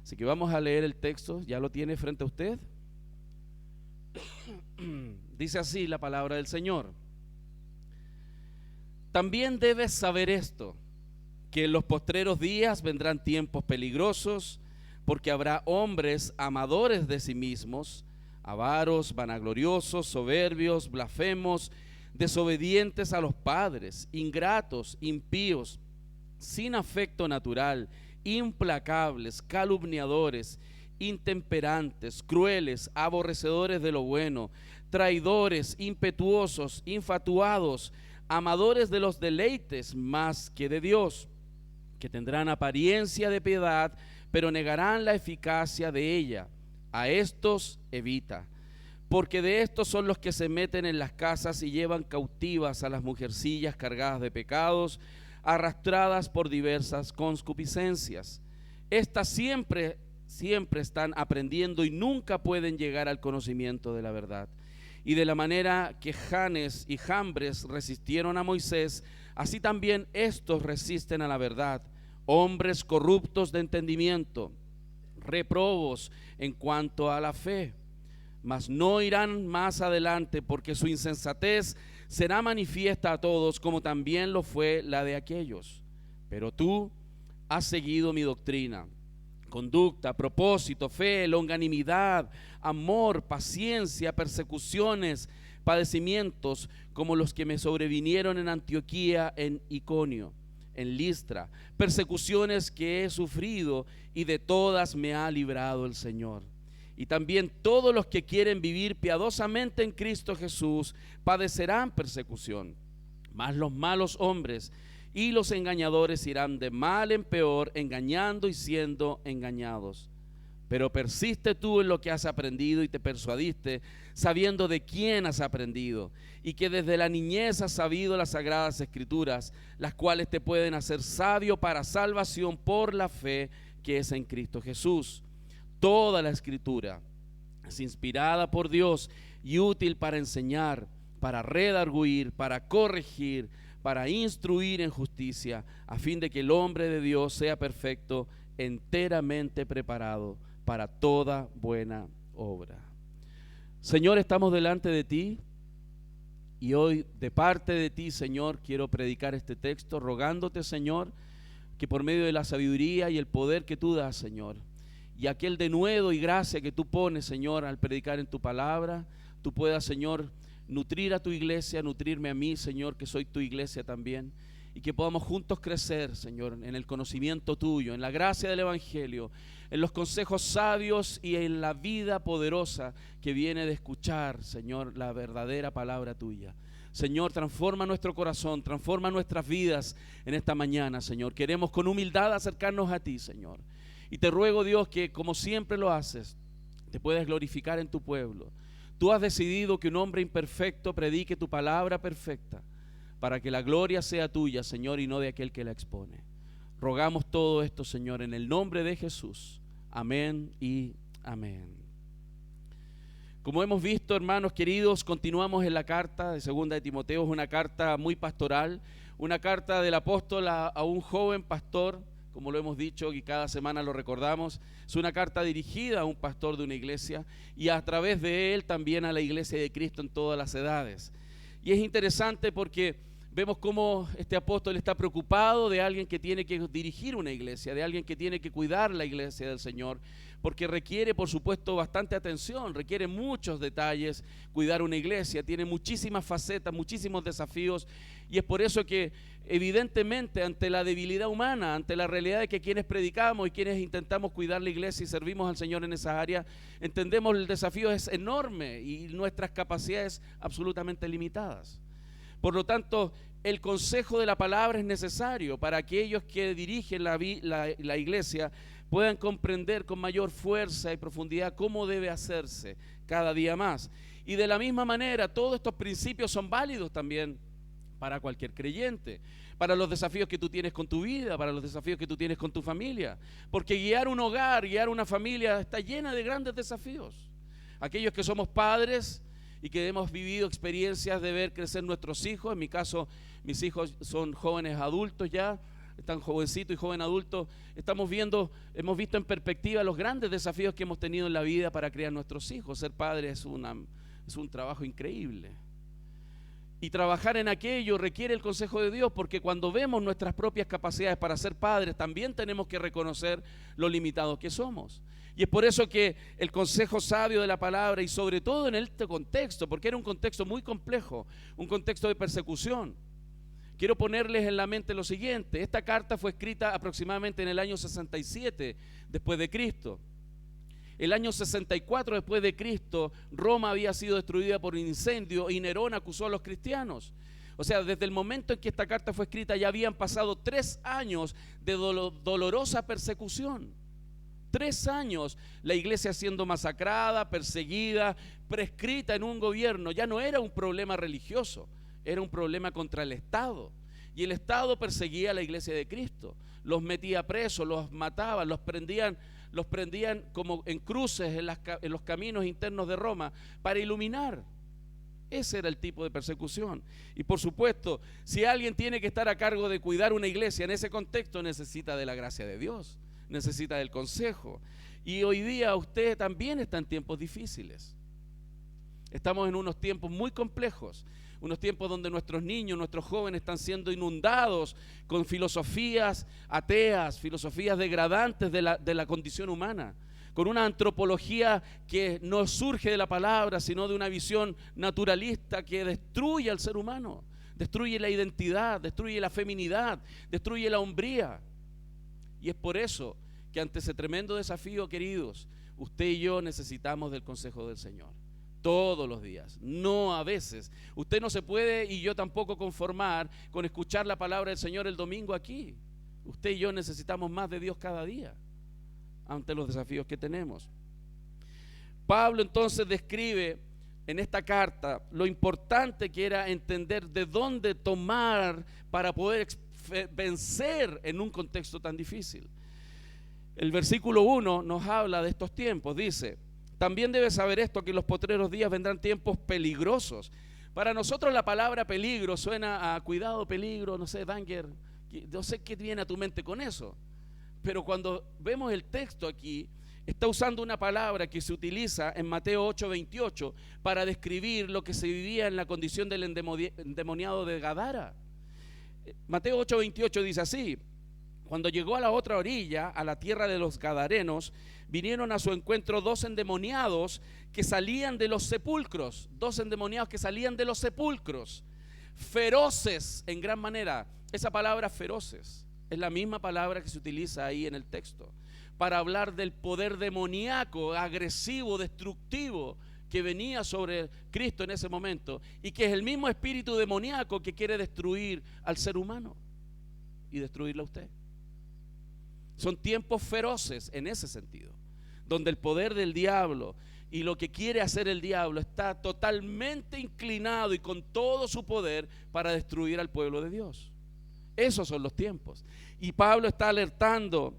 Así que vamos a leer el texto. ¿Ya lo tiene frente a usted? Dice así la palabra del Señor. También debes saber esto, que en los postreros días vendrán tiempos peligrosos, porque habrá hombres amadores de sí mismos, avaros, vanagloriosos, soberbios, blasfemos, desobedientes a los padres, ingratos, impíos, sin afecto natural, implacables, calumniadores, intemperantes, crueles, aborrecedores de lo bueno, traidores, impetuosos, infatuados, amadores de los deleites más que de Dios, que tendrán apariencia de piedad, pero negarán la eficacia de ella. A estos evita, porque de estos son los que se meten en las casas y llevan cautivas a las mujercillas cargadas de pecados, arrastradas por diversas concupiscencias. Estas siempre están aprendiendo y nunca pueden llegar al conocimiento de la verdad. Y de la manera que Janes y Jambres resistieron a Moisés, así también estos resisten a la verdad. Hombres corruptos de entendimiento, reprobos en cuanto a la fe, mas no irán más adelante, porque su insensatez será manifiesta a todos, como también lo fue la de aquellos. Pero tú has seguido mi doctrina, conducta, propósito, fe, longanimidad, amor, paciencia, persecuciones, padecimientos, como los que me sobrevinieron en Antioquía, en Iconio, en Listra, persecuciones que he sufrido, y de todas me ha librado el Señor. Y también todos los que quieren vivir piadosamente en Cristo Jesús padecerán persecución. Mas los malos hombres y los engañadores irán de mal en peor, engañando y siendo engañados. Pero persiste tú en lo que has aprendido y te persuadiste, sabiendo de quién has aprendido, y que desde la niñez has sabido las sagradas escrituras, las cuales te pueden hacer sabio para salvación por la fe que es en Cristo Jesús. Toda la escritura es inspirada por Dios y útil para enseñar, para redarguir, para corregir, para instruir en justicia, a fin de que el hombre de Dios sea perfecto, enteramente preparado para toda buena obra. Señor, estamos delante de ti y hoy de parte de ti, Señor, quiero predicar este texto, rogándote, Señor, que por medio de la sabiduría y el poder que tú das, Señor, y aquel denuedo y gracia que tú pones, Señor, al predicar en tu palabra, tú puedas, Señor, nutrir a tu iglesia, nutrirme a mí, Señor, que soy tu iglesia también, y que podamos juntos crecer, Señor, en el conocimiento tuyo, en la gracia del evangelio, en los consejos sabios y en la vida poderosa que viene de escuchar, Señor, la verdadera palabra tuya. Señor, transforma nuestro corazón, transforma nuestras vidas en esta mañana, Señor. Queremos con humildad acercarnos a ti, Señor. Y te ruego, Dios, que como siempre lo haces, te puedas glorificar en tu pueblo. Tú has decidido que un hombre imperfecto predique tu palabra perfecta, para que la gloria sea tuya, Señor, y no de aquel que la expone. Rogamos todo esto, Señor, en el nombre de Jesús. Amén y amén. Como hemos visto, hermanos queridos, continuamos en la carta de Segunda de Timoteo. Es una carta muy pastoral, una carta del apóstol a un joven pastor, como lo hemos dicho y cada semana lo recordamos. Es una carta dirigida a un pastor de una iglesia y a través de él también a la iglesia de Cristo en todas las edades. Y es interesante porque vemos cómo este apóstol está preocupado de alguien que tiene que dirigir una iglesia, de alguien que tiene que cuidar la iglesia del Señor, porque requiere, por supuesto, bastante atención, requiere muchos detalles cuidar una iglesia, tiene muchísimas facetas, muchísimos desafíos, y es por eso que evidentemente ante la debilidad humana, ante la realidad de que quienes predicamos y quienes intentamos cuidar la iglesia y servimos al Señor en esa área, entendemos el desafío es enorme y nuestras capacidades absolutamente limitadas. Por lo tanto, el consejo de la palabra es necesario para aquellos que dirigen la iglesia puedan comprender con mayor fuerza y profundidad cómo debe hacerse cada día más. Y de la misma manera, todos estos principios son válidos también para cualquier creyente, para los desafíos que tú tienes con tu vida, para los desafíos que tú tienes con tu familia, porque guiar un hogar, guiar una familia está llena de grandes desafíos. Aquellos que somos padres y que hemos vivido experiencias de ver crecer nuestros hijos, en mi caso mis hijos son jóvenes adultos ya, tan jovencito y joven adulto, hemos visto en perspectiva los grandes desafíos que hemos tenido en la vida para criar nuestros hijos. Ser padre es un trabajo increíble. Y trabajar en aquello requiere el consejo de Dios, porque cuando vemos nuestras propias capacidades para ser padres, también tenemos que reconocer lo limitados que somos. Y es por eso que el consejo sabio de la palabra, y sobre todo en este contexto, porque era un contexto muy complejo, un contexto de persecución. Quiero ponerles en la mente lo siguiente: esta carta fue escrita aproximadamente en el año 67 después de Cristo. El año 64 después de Cristo, Roma había sido destruida por un incendio y Nerón acusó a los cristianos. O sea, desde el momento en que esta carta fue escrita ya habían pasado 3 años de dolorosa persecución. 3 años la iglesia siendo masacrada, perseguida, prescrita en un gobierno. Ya no era un problema religioso, era un problema contra el Estado. Y el Estado perseguía a la iglesia de Cristo. Los metía presos, los mataban, los prendían como en cruces en los caminos internos de Roma para iluminar. Ese era el tipo de persecución. Y por supuesto, si alguien tiene que estar a cargo de cuidar una iglesia en ese contexto, necesita de la gracia de Dios, necesita del consejo. Y hoy día usted también está en tiempos difíciles. Estamos en unos tiempos muy complejos, unos tiempos donde nuestros niños, nuestros jóvenes están siendo inundados con filosofías ateas, filosofías degradantes de la condición humana, con una antropología que no surge de la palabra, sino de una visión naturalista que destruye al ser humano, destruye la identidad, destruye la feminidad, destruye la hombría. Y es por eso que ante ese tremendo desafío, queridos, usted y yo necesitamos del consejo del Señor. Todos los días, no a veces. Usted no se puede, y yo tampoco, conformar con escuchar la palabra del Señor el domingo aquí. Usted y yo necesitamos más de Dios cada día ante los desafíos que tenemos. Pablo entonces describe en esta carta lo importante que era entender de dónde tomar para poder vencer en un contexto tan difícil. El versículo 1 nos habla de estos tiempos, dice: también debes saber esto, que en los postreros días vendrán tiempos peligrosos. Para nosotros la palabra peligro suena a cuidado, peligro, no sé, danger, no sé qué viene a tu mente con eso. Pero cuando vemos el texto aquí, está usando una palabra que se utiliza en Mateo 8:28 para describir lo que se vivía en la condición del endemoniado de Gadara. Mateo 8:28 dice así: cuando llegó a la otra orilla, a la tierra de los Gadarenos, vinieron a su encuentro 2 endemoniados que salían de los sepulcros. 2 endemoniados que salían de los sepulcros, feroces en gran manera. Esa palabra feroces es la misma palabra que se utiliza ahí en el texto para hablar del poder demoníaco, agresivo, destructivo que venía sobre Cristo en ese momento, y que es el mismo espíritu demoníaco que quiere destruir al ser humano y destruirlo a usted. Son tiempos feroces en ese sentido, donde el poder del diablo y lo que quiere hacer el diablo está totalmente inclinado y con todo su poder para destruir al pueblo de Dios. Esos son los tiempos. Y Pablo está alertando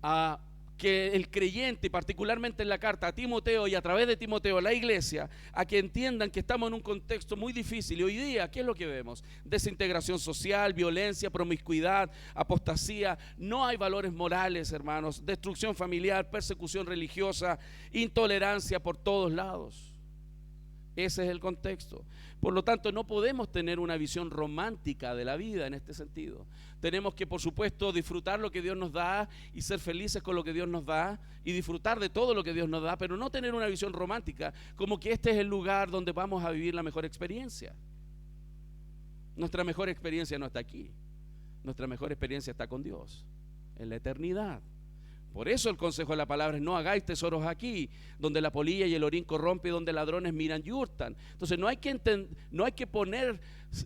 a que el creyente, y particularmente en la carta a Timoteo y a través de Timoteo a la iglesia, a que entiendan que estamos en un contexto muy difícil. Y hoy día, ¿qué es lo que vemos? Desintegración social, violencia, promiscuidad, apostasía. No hay valores morales, hermanos. Destrucción familiar, persecución religiosa, intolerancia por todos lados. Ese es el contexto. Por lo tanto, no podemos tener una visión romántica de la vida en este sentido. Tenemos que, por supuesto, disfrutar lo que Dios nos da y ser felices con lo que Dios nos da y disfrutar de todo lo que Dios nos da, pero no tener una visión romántica como que este es el lugar donde vamos a vivir la mejor experiencia. Nuestra mejor experiencia no está aquí. Nuestra mejor experiencia está con Dios, en la eternidad. Por eso el consejo de la palabra es: no hagáis tesoros aquí, donde la polilla y el orín corrompe y donde ladrones miran y hurtan. Entonces no hay que poner,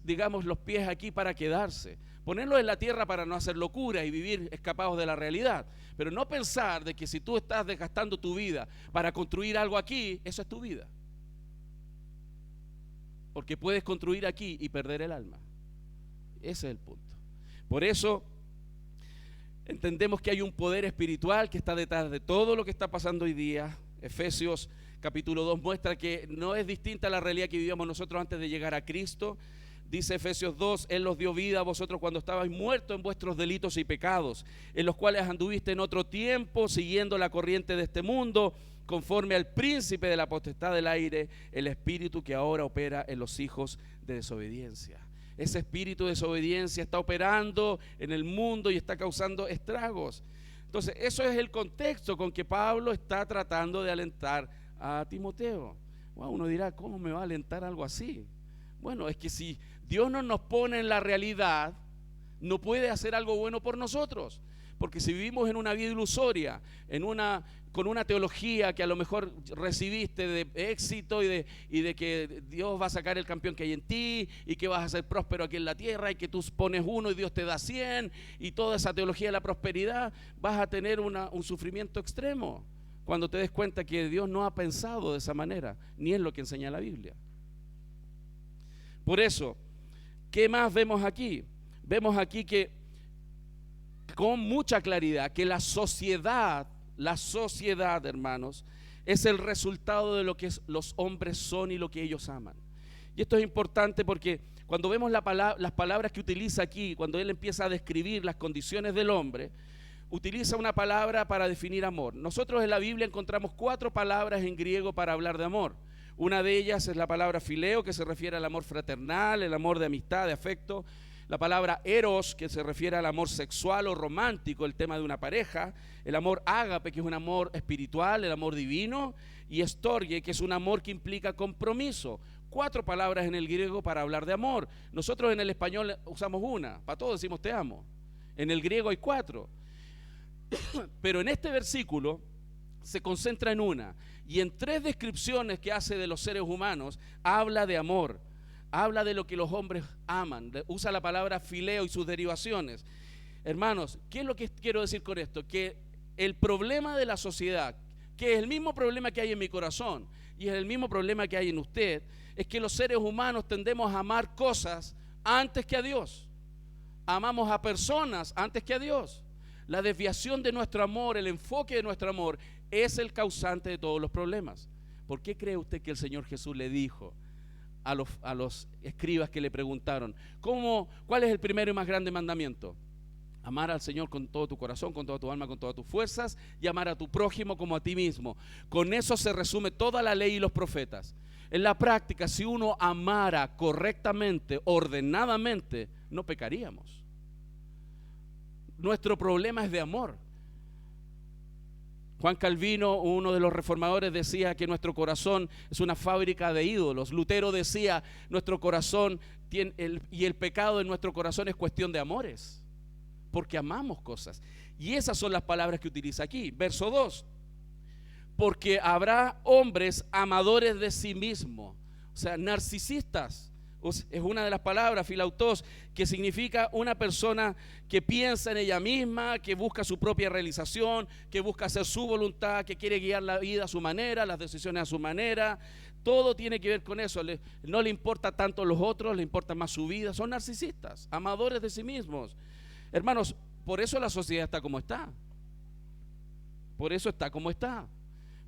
digamos, los pies aquí para quedarse. Ponerlos en la tierra para no hacer locura y vivir escapados de la realidad. Pero no pensar de que si tú estás desgastando tu vida para construir algo aquí, eso es tu vida. Porque puedes construir aquí y perder el alma. Ese es el punto. Por eso entendemos que hay un poder espiritual que está detrás de todo lo que está pasando hoy día. Efesios capítulo 2 muestra que no es distinta a la realidad que vivíamos nosotros antes de llegar a Cristo. Dice Efesios 2, Él los dio vida a vosotros cuando estabais muertos en vuestros delitos y pecados, en los cuales anduviste en otro tiempo, siguiendo la corriente de este mundo, conforme al príncipe de la potestad del aire, el espíritu que ahora opera en los hijos de desobediencia. Ese espíritu de desobediencia está operando en el mundo y está causando estragos. Entonces, eso es el contexto con que Pablo está tratando de alentar a Timoteo. Bueno, uno dirá, ¿cómo me va a alentar algo así? Bueno, es que si Dios no nos pone en la realidad, no puede hacer algo bueno por nosotros. Porque si vivimos en una vida ilusoria, con una teología que a lo mejor recibiste de éxito y de que Dios va a sacar el campeón que hay en ti y que vas a ser próspero aquí en la tierra y que tú pones 1 y Dios te da 100 y toda esa teología de la prosperidad, vas a tener un sufrimiento extremo cuando te des cuenta que Dios no ha pensado de esa manera, ni es lo que enseña la Biblia. Por eso, ¿qué más vemos aquí? Vemos aquí que con mucha claridad que la sociedad, hermanos, es el resultado de lo que los hombres son y lo que ellos aman. Y esto es importante porque cuando vemos las palabras que utiliza aquí, cuando él empieza a describir las condiciones del hombre, utiliza una palabra para definir amor. Nosotros en la Biblia encontramos 4 palabras en griego para hablar de amor. Una de ellas es la palabra fileo, que se refiere al amor fraternal, el amor de amistad, de afecto. La palabra eros, que se refiere al amor sexual o romántico, el tema de una pareja. El amor ágape, que es un amor espiritual, el amor divino. Y estorge, que es un amor que implica compromiso. 4 palabras en el griego para hablar de amor. Nosotros en el español usamos una, para todos decimos te amo. En el griego hay 4. Pero en este versículo se concentra en una. Y en 3 descripciones que hace de los seres humanos, habla de amor. Habla de lo que los hombres aman. Usa la palabra fileo y sus derivaciones. Hermanos, ¿qué es lo que quiero decir con esto? Que el problema de la sociedad, que es el mismo problema que hay en mi corazón y es el mismo problema que hay en usted, es que los seres humanos tendemos a amar cosas antes que a Dios. Amamos a personas antes que a Dios. La desviación de nuestro amor, el enfoque de nuestro amor es el causante de todos los problemas. ¿Por qué cree usted que el Señor Jesús le dijo a los escribas que le preguntaron, ¿cuál es el primero y más grande mandamiento? Amar al Señor con todo tu corazón, con toda tu alma, con todas tus fuerzas, y amar a tu prójimo como a ti mismo. Con eso se resume toda la ley y los profetas. En la práctica, si uno amara correctamente, ordenadamente, no pecaríamos. Nuestro problema es de amor. Juan Calvino, uno de los reformadores, decía que nuestro corazón es una fábrica de ídolos. Lutero decía, nuestro corazón y el pecado de nuestro corazón es cuestión de amores, porque amamos cosas. Y esas son las palabras que utiliza aquí. Verso 2, porque habrá hombres amadores de sí mismos, o sea, narcisistas. Es una de las palabras, filautos, que significa una persona que piensa en ella misma, que busca su propia realización, que busca hacer su voluntad, que quiere guiar la vida a su manera, las decisiones a su manera. Todo tiene que ver con eso. No le importa tanto los otros, le importa más su vida. Son narcisistas, amadores de sí mismos. Hermanos, por eso la sociedad está como está. Por eso está como está.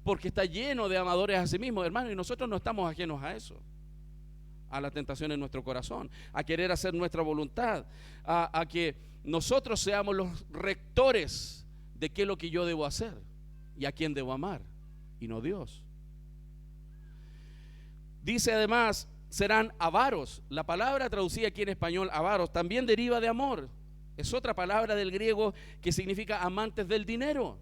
Porque está lleno de amadores a sí mismos, hermanos, y nosotros no estamos ajenos a eso. A la tentación en nuestro corazón, a querer hacer nuestra voluntad, a que nosotros seamos los rectores de qué es lo que yo debo hacer y a quién debo amar, y no Dios. Dice además, serán avaros. La palabra traducida aquí en español, avaros, también deriva de amor. Es otra palabra del griego que significa amantes del dinero.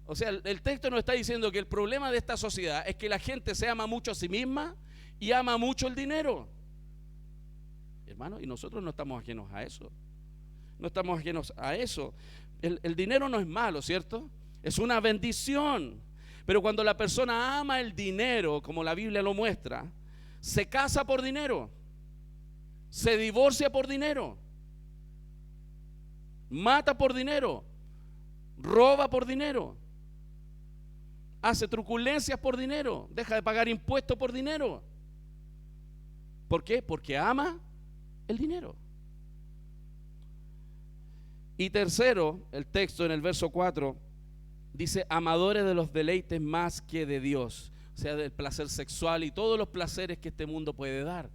O sea, el texto nos está diciendo que el problema de esta sociedad es que la gente se ama mucho a sí misma y ama mucho el dinero. Hermano, y nosotros no estamos ajenos a eso. No estamos ajenos a eso. El dinero no es malo, ¿cierto? Es una bendición. Pero cuando la persona ama el dinero, como la Biblia lo muestra, se casa por dinero, se divorcia por dinero, mata por dinero, roba por dinero, hace truculencias por dinero, deja de pagar impuestos por dinero. ¿Por qué? Porque ama el dinero. Y tercero, el texto en el verso 4 dice, amadores de los deleites más que de Dios, o sea, del placer sexual y todos los placeres que este mundo puede dar.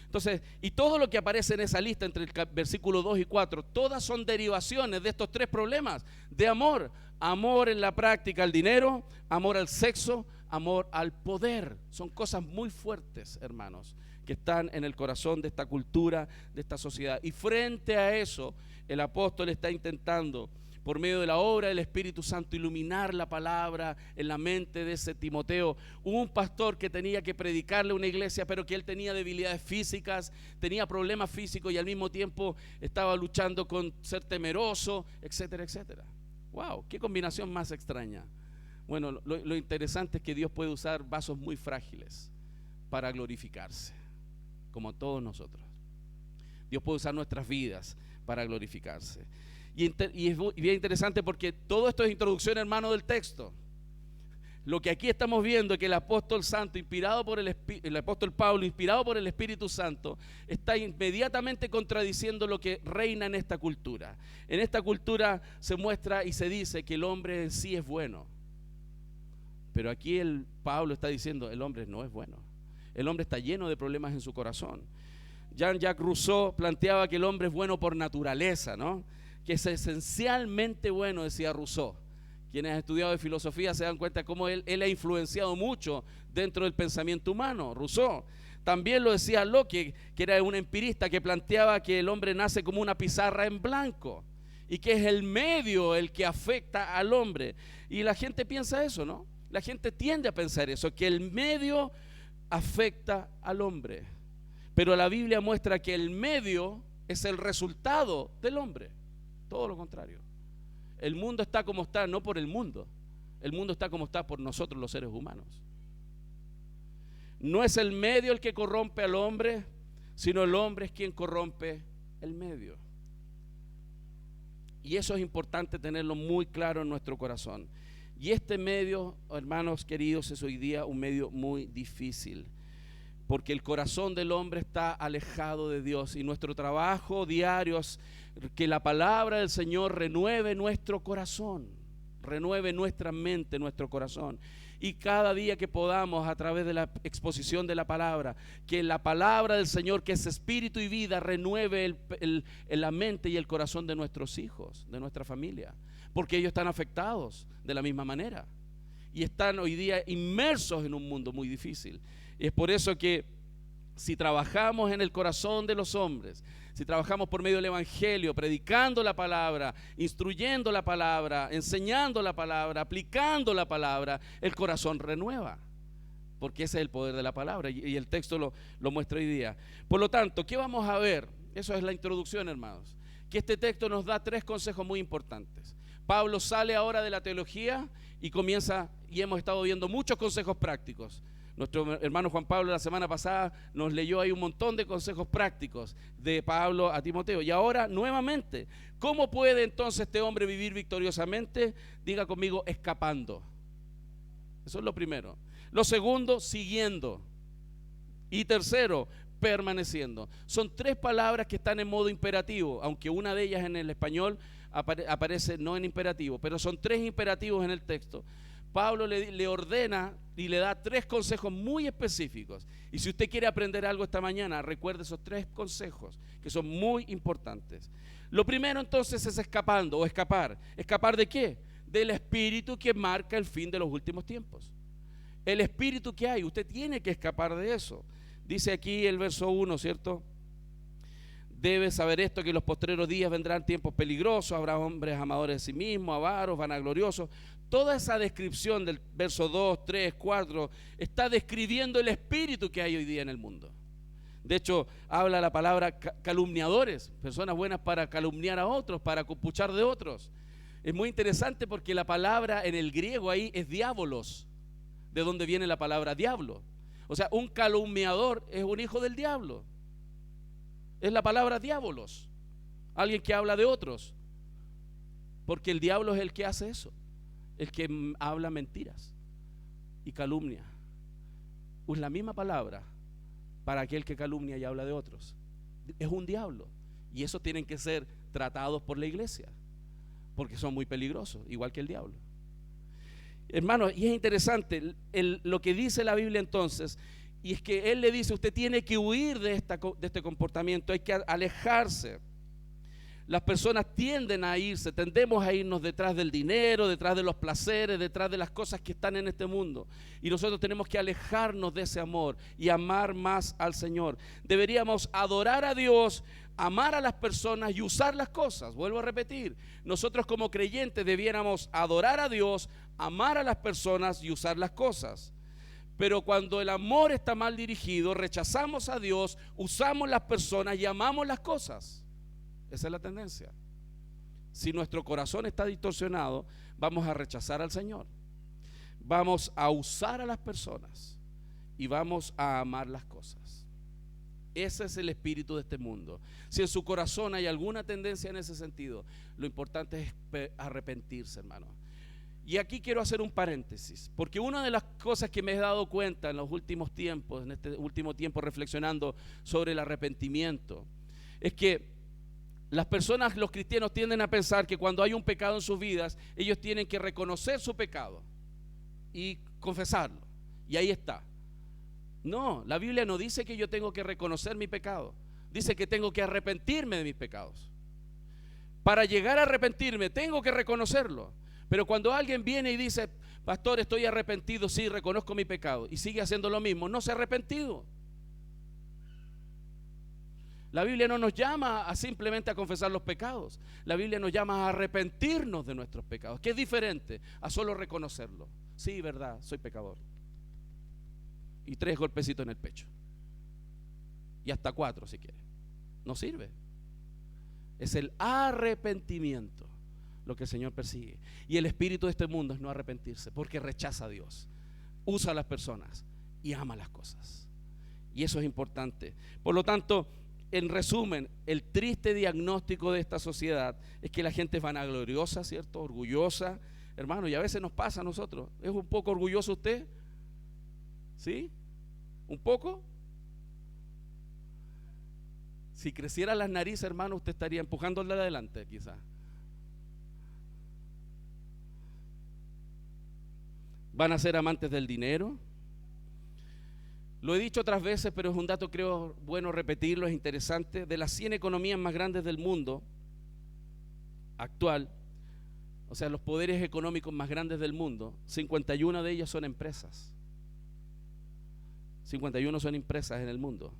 Entonces, y todo lo que aparece en esa lista entre el versículo 2 y 4, todas son derivaciones de estos tres problemas de amor. Amor en la práctica al dinero, amor al sexo, amor al poder. Son cosas muy fuertes, hermanos, que están en el corazón de esta cultura, de esta sociedad. Y frente a eso, el apóstol está intentando, por medio de la obra del Espíritu Santo, iluminar la palabra en la mente de ese Timoteo. Un pastor que tenía que predicarle a una iglesia, pero que él tenía debilidades físicas, tenía problemas físicos y al mismo tiempo estaba luchando con ser temeroso, etcétera, etcétera. ¡Wow! ¡Qué combinación más extraña! Bueno, lo interesante es que Dios puede usar vasos muy frágiles para glorificarse, como todos nosotros. Dios puede usar nuestras vidas para glorificarse. Y es bien interesante porque todo esto es introducción, hermano, del texto. Lo que aquí estamos viendo es que el apóstol Santo, inspirado por el apóstol Pablo, inspirado por el Espíritu Santo, está inmediatamente contradiciendo lo que reina en esta cultura. En esta cultura se muestra y se dice que el hombre en sí es bueno. Pero aquí Pablo está diciendo, el hombre no es bueno. El hombre está lleno de problemas en su corazón. Jean-Jacques Rousseau planteaba que el hombre es bueno por naturaleza, ¿no? Que es esencialmente bueno, decía Rousseau. Quienes han estudiado de filosofía se dan cuenta cómo él ha influenciado mucho dentro del pensamiento humano, Rousseau. También lo decía Locke, que era un empirista que planteaba que el hombre nace como una pizarra en blanco y que es el medio el que afecta al hombre. Y la gente piensa eso, ¿no? La gente tiende a pensar eso, que el medio afecta al hombre. Pero la Biblia muestra que el medio es el resultado del hombre. Todo lo contrario. El mundo está como está, no por el mundo. El mundo está como está por nosotros los seres humanos. No es el medio el que corrompe al hombre, sino el hombre es quien corrompe el medio. Y eso es importante tenerlo muy claro en nuestro corazón. Y este medio, hermanos queridos, es hoy día un medio muy difícil, porque el corazón del hombre está alejado de Dios y nuestro trabajo diario es que la palabra del Señor renueve nuestro corazón, renueve nuestra mente, nuestro corazón. Y cada día que podamos, a través de la exposición de la palabra, que la palabra del Señor, que es espíritu y vida, renueve la mente y el corazón de nuestros hijos, de nuestra familia, porque ellos están afectados de la misma manera y están hoy día inmersos en un mundo muy difícil. Y es por eso que si trabajamos en el corazón de los hombres, si trabajamos por medio del evangelio, predicando la palabra, instruyendo la palabra, enseñando la palabra, aplicando la palabra, el corazón renueva, porque ese es el poder de la palabra y el texto lo muestra hoy día. Por lo tanto, ¿qué vamos a ver? Eso es la introducción, hermanos, que este texto nos da tres consejos muy importantes. Pablo sale ahora de la teología y comienza, y hemos estado viendo muchos consejos prácticos. Nuestro hermano Juan Pablo la semana pasada nos leyó ahí un montón de consejos prácticos de Pablo a Timoteo. Y ahora nuevamente, ¿cómo puede entonces este hombre vivir victoriosamente? Diga conmigo, escapando. Eso es lo primero. Lo segundo, siguiendo. Y tercero, permaneciendo. Son tres palabras que están en modo imperativo, aunque una de ellas en el español aparece no en imperativo, pero son tres imperativos en el texto. Pablo le ordena y le da tres consejos muy específicos. Y si usted quiere aprender algo esta mañana, recuerde esos tres consejos que son muy importantes. Lo primero entonces es escapando o escapar. ¿Escapar de qué? Del espíritu que marca el fin de los últimos tiempos. El espíritu que hay, usted tiene que escapar de eso. Dice aquí el verso 1, ¿cierto? Debes saber esto, que en los postreros días vendrán tiempos peligrosos, habrá hombres amadores de sí mismos, avaros, vanagloriosos. Toda esa descripción del verso 2, 3, 4 está describiendo el espíritu que hay hoy día en el mundo. De hecho, habla la palabra calumniadores, personas buenas para calumniar a otros, para compuchar de otros. Es muy interesante porque la palabra en el griego ahí es diabolos, de donde viene la palabra diablo. O sea, un calumniador es un hijo del diablo. Es la palabra diabolos, alguien que habla de otros, porque el diablo es el que hace eso, el que habla mentiras y calumnia. Es la misma palabra para aquel que calumnia y habla de otros. Es un diablo, y esos tienen que ser tratados por la iglesia, porque son muy peligrosos, igual que el diablo. Hermanos, y es interesante lo que dice la Biblia entonces, Y es que Él le dice, usted tiene que huir de este comportamiento, hay que alejarse. Las personas tendemos a irnos detrás del dinero, detrás de los placeres, detrás de las cosas que están en este mundo. Y nosotros tenemos que alejarnos de ese amor y amar más al Señor. Deberíamos adorar a Dios, amar a las personas y usar las cosas. Vuelvo a repetir, nosotros como creyentes debiéramos adorar a Dios, amar a las personas y usar las cosas. Pero cuando el amor está mal dirigido, rechazamos a Dios, usamos las personas y amamos las cosas. Esa es la tendencia. Si nuestro corazón está distorsionado, vamos a rechazar al Señor. Vamos a usar a las personas y vamos a amar las cosas. Ese es el espíritu de este mundo. Si en su corazón hay alguna tendencia en ese sentido, lo importante es arrepentirse, hermano. Y aquí quiero hacer un paréntesis, porque una de las cosas que me he dado cuenta en los últimos tiempos, en este último tiempo reflexionando sobre el arrepentimiento, es que las personas, los cristianos, tienden a pensar que cuando hay un pecado en sus vidas, ellos tienen que reconocer su pecado y confesarlo. Y ahí está. No, la Biblia no dice que yo tengo que reconocer mi pecado. Dice que tengo que arrepentirme de mis pecados. Para llegar a arrepentirme, tengo que reconocerlo. Pero cuando alguien viene y dice, pastor, estoy arrepentido, sí, reconozco mi pecado, y sigue haciendo lo mismo, no se ha arrepentido. La Biblia no nos llama a simplemente a confesar los pecados. La Biblia nos llama a arrepentirnos de nuestros pecados, que es diferente a solo reconocerlo. Sí, verdad, soy pecador. Y 3 golpecitos en el pecho. Y hasta 4 si quiere. No sirve. Es el arrepentimiento lo que el Señor persigue. Y el espíritu de este mundo es no arrepentirse, porque rechaza a Dios, usa a las personas y ama las cosas. Y eso es importante. Por lo tanto, en resumen, el triste diagnóstico de esta sociedad es que la gente es vanagloriosa, ¿cierto? Orgullosa. Hermano, y a veces nos pasa a nosotros. ¿Es un poco orgulloso usted? ¿Sí? ¿Un poco? Si creciera las narices, hermano, usted estaría empujándole adelante, quizás. Van a ser amantes del dinero. Lo he dicho otras veces, pero es un dato, creo, bueno repetirlo, es interesante. De las 100 economías más grandes del mundo actual, o sea, los poderes económicos más grandes del mundo, 51 de ellas son empresas. 51 son empresas en el mundo.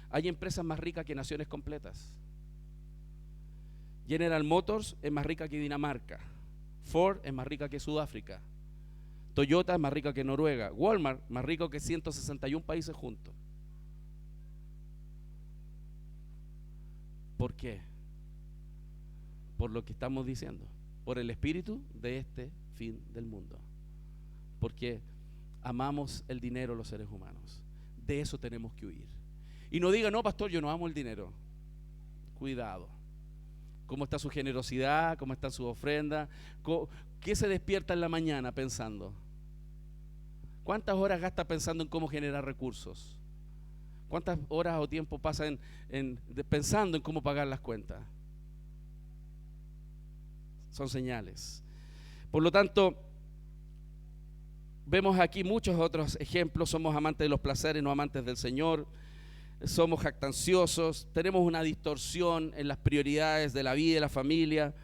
Hay empresas más ricas que naciones completas. General Motors es más rica que Dinamarca. Ford es más rica que Sudáfrica. Toyota es más rica que Noruega. Walmart más rico que 161 países juntos. ¿Por qué? Por lo que estamos diciendo, por el espíritu de este fin del mundo. Porque amamos el dinero los seres humanos. De eso tenemos que huir. Y no diga, no, pastor, yo no amo el dinero. Cuidado. ¿Cómo está su generosidad? ¿Cómo está su ofrenda? ¿Qué se despierta en la mañana pensando? ¿Cuántas horas gasta pensando en cómo generar recursos? ¿Cuántas horas o tiempo pasa pensando en cómo pagar las cuentas? Son señales. Por lo tanto, vemos aquí muchos otros ejemplos. Somos amantes de los placeres, no amantes del Señor. Somos jactanciosos, tenemos una distorsión en las prioridades de la vida y de la familia.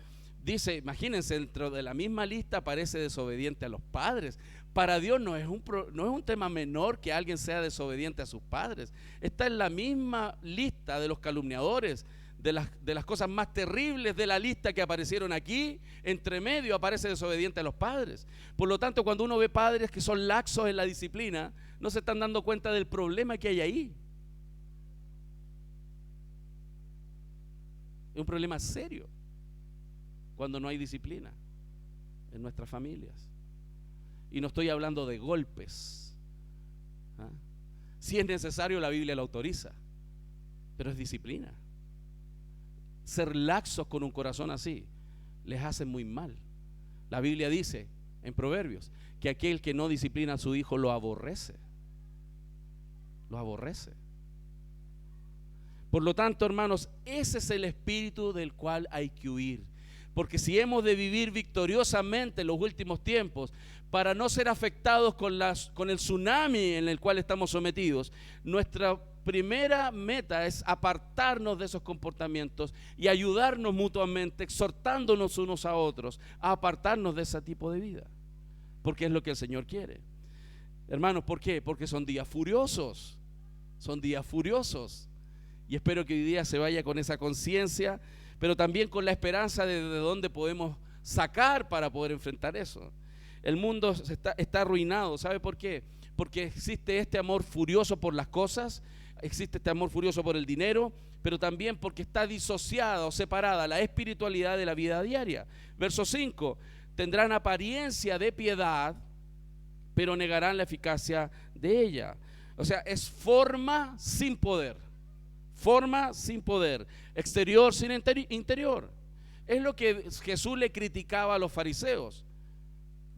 Dice, imagínense, dentro de la misma lista aparece desobediente a los padres. Para Dios no es un tema menor que alguien sea desobediente a sus padres. Está en la misma lista de los calumniadores, de las cosas más terribles de la lista que aparecieron aquí. Entre medio aparece desobediente a los padres. Por lo tanto, cuando uno ve padres que son laxos en la disciplina, no se están dando cuenta del problema que hay ahí. Es un problema serio cuando no hay disciplina en nuestras familias. Y no estoy hablando de golpes. Si es necesario, la Biblia lo autoriza, pero es disciplina. Ser laxos con un corazón así les hace muy mal. La Biblia dice en Proverbios que aquel que no disciplina a su hijo lo aborrece. Lo aborrece. Por lo tanto, hermanos, ese es el espíritu del cual hay que huir. Porque si hemos de vivir victoriosamente en los últimos tiempos, para no ser afectados con el tsunami en el cual estamos sometidos, nuestra primera meta es apartarnos de esos comportamientos y ayudarnos mutuamente, exhortándonos unos a otros a apartarnos de ese tipo de vida, porque es lo que el Señor quiere. Hermanos, ¿por qué? Porque son días furiosos, y espero que hoy día se vaya con esa conciencia, pero también con la esperanza de dónde podemos sacar para poder enfrentar eso. El mundo está arruinado, ¿sabe por qué? Porque existe este amor furioso por las cosas, existe este amor furioso por el dinero, pero también porque está disociada o separada la espiritualidad de la vida diaria. Verso 5, tendrán apariencia de piedad, pero negarán la eficacia de ella. O sea, es forma sin poder, exterior sin interior. Es lo que Jesús le criticaba a los fariseos: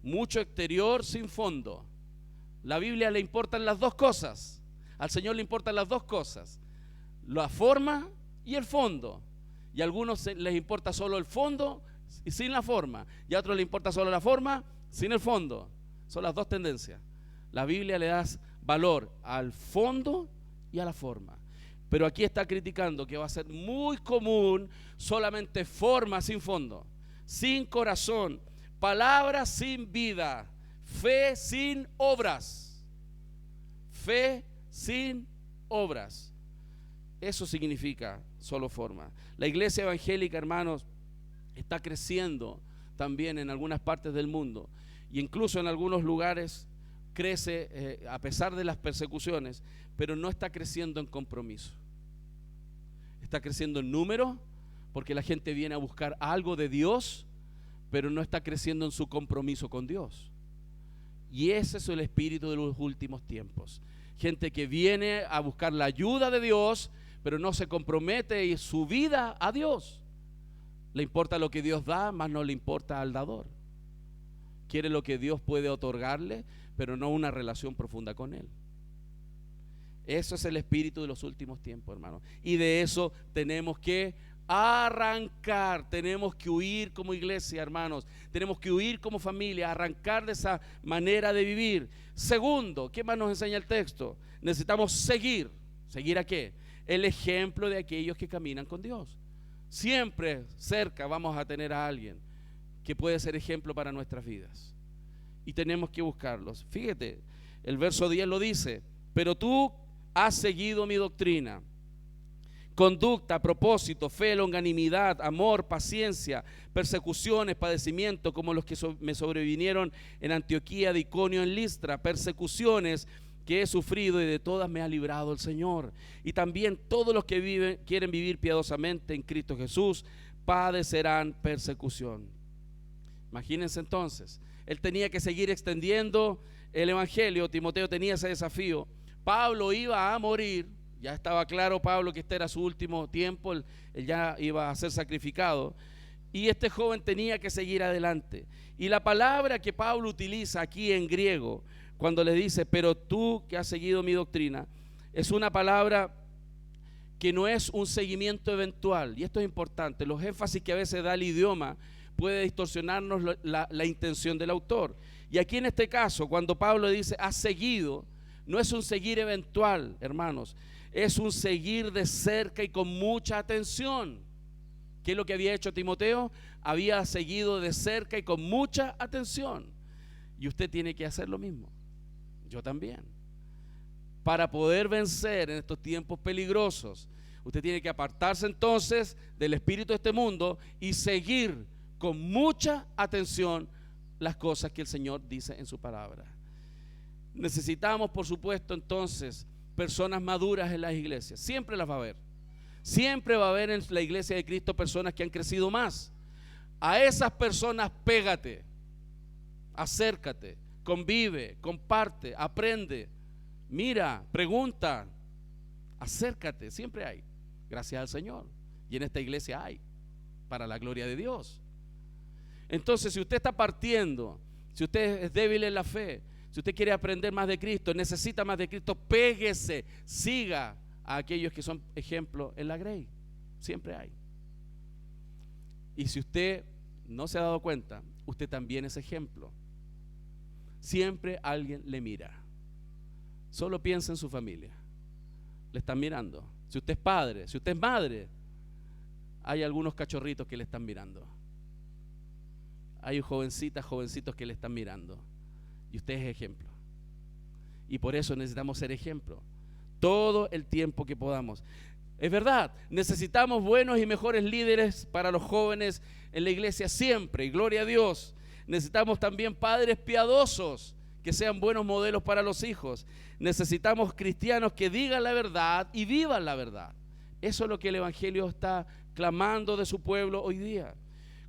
mucho exterior sin fondo. La Biblia le importan las dos cosas, al Señor le importan las dos cosas, la forma y el fondo. Y a algunos les importa solo el fondo y sin la forma, y a otros les importa solo la forma sin el fondo. Son las dos tendencias. La Biblia le da valor al fondo y a la forma, pero aquí está criticando que va a ser muy común solamente forma sin fondo, sin corazón, palabras sin vida, fe sin obras. Eso significa solo forma. La iglesia evangélica, hermanos, está creciendo también en algunas partes del mundo, y incluso en algunos lugares crece a pesar de las persecuciones, pero no está creciendo en compromiso. Está creciendo en número, porque la gente viene a buscar algo de Dios, pero no está creciendo en su compromiso con Dios. Y ese es el espíritu de los últimos tiempos. Gente que viene a buscar la ayuda de Dios, pero no se compromete y su vida a Dios. Le importa lo que Dios da, más no le importa al dador. Quiere lo que Dios puede otorgarle, pero no una relación profunda con Él. Eso es el espíritu de los últimos tiempos, hermanos. Y de eso tenemos que arrancar, tenemos que huir como iglesia, hermanos. Tenemos que huir como familia, arrancar de esa manera de vivir. Segundo, ¿qué más nos enseña el texto? Necesitamos seguir. ¿Seguir a qué? El ejemplo de aquellos que caminan con Dios. Siempre cerca vamos a tener a alguien que puede ser ejemplo para nuestras vidas, y tenemos que buscarlos. Fíjate, el verso 10 lo dice: pero tú has seguido mi doctrina, conducta, propósito, fe, longanimidad, amor, paciencia, persecuciones, padecimiento, como los que me sobrevinieron en Antioquía, de Iconio, en Listra, persecuciones que he sufrido, y de todas me ha librado el Señor. Y también todos los que quieren vivir piadosamente en Cristo Jesús padecerán persecución. Imagínense entonces, él tenía que seguir extendiendo el evangelio. Timoteo tenía ese desafío. Pablo iba a morir, ya estaba claro Pablo que este era su último tiempo, él ya iba a ser sacrificado, y este joven tenía que seguir adelante. Y la palabra que Pablo utiliza aquí en griego, cuando le dice pero tú que has seguido mi doctrina, es una palabra que no es un seguimiento eventual. Y esto es importante. Los énfasis que a veces da el idioma puede distorsionarnos la intención del autor. Y aquí en este caso, cuando Pablo dice has seguido, no es un seguir eventual, hermanos, es un seguir de cerca y con mucha atención. ¿Qué es lo que había hecho Timoteo? Había seguido de cerca y con mucha atención. Y usted tiene que hacer lo mismo. Yo también. Para poder vencer en estos tiempos peligrosos, usted tiene que apartarse entonces del espíritu de este mundo y seguir con mucha atención las cosas que el Señor dice en su palabra. Necesitamos, por supuesto, entonces, personas maduras en las iglesias. Siempre las va a haber. Siempre va a haber en la iglesia de Cristo personas que han crecido más. A esas personas pégate, acércate, convive, comparte, aprende, mira, pregunta, acércate. Siempre hay, gracias al Señor. Y en esta iglesia hay, para la gloria de Dios. Entonces, si usted está partiendo, si usted es débil en la fe, si usted quiere aprender más de Cristo, necesita más de Cristo, péguese, siga a aquellos que son ejemplos en la grey. Siempre hay. Y si usted no se ha dado cuenta, usted también es ejemplo. Siempre alguien le mira. Solo piensa en su familia. Le están mirando. Si usted es padre, si usted es madre, hay algunos cachorritos que le están mirando. Hay jovencitas, jovencitos que le están mirando. Y usted es ejemplo. Y por eso necesitamos ser ejemplo. Todo el tiempo que podamos. Es verdad, necesitamos buenos y mejores líderes para los jóvenes en la iglesia siempre. Y gloria a Dios. Necesitamos también padres piadosos que sean buenos modelos para los hijos. Necesitamos cristianos que digan la verdad y vivan la verdad. Eso es lo que el Evangelio está clamando de su pueblo hoy día.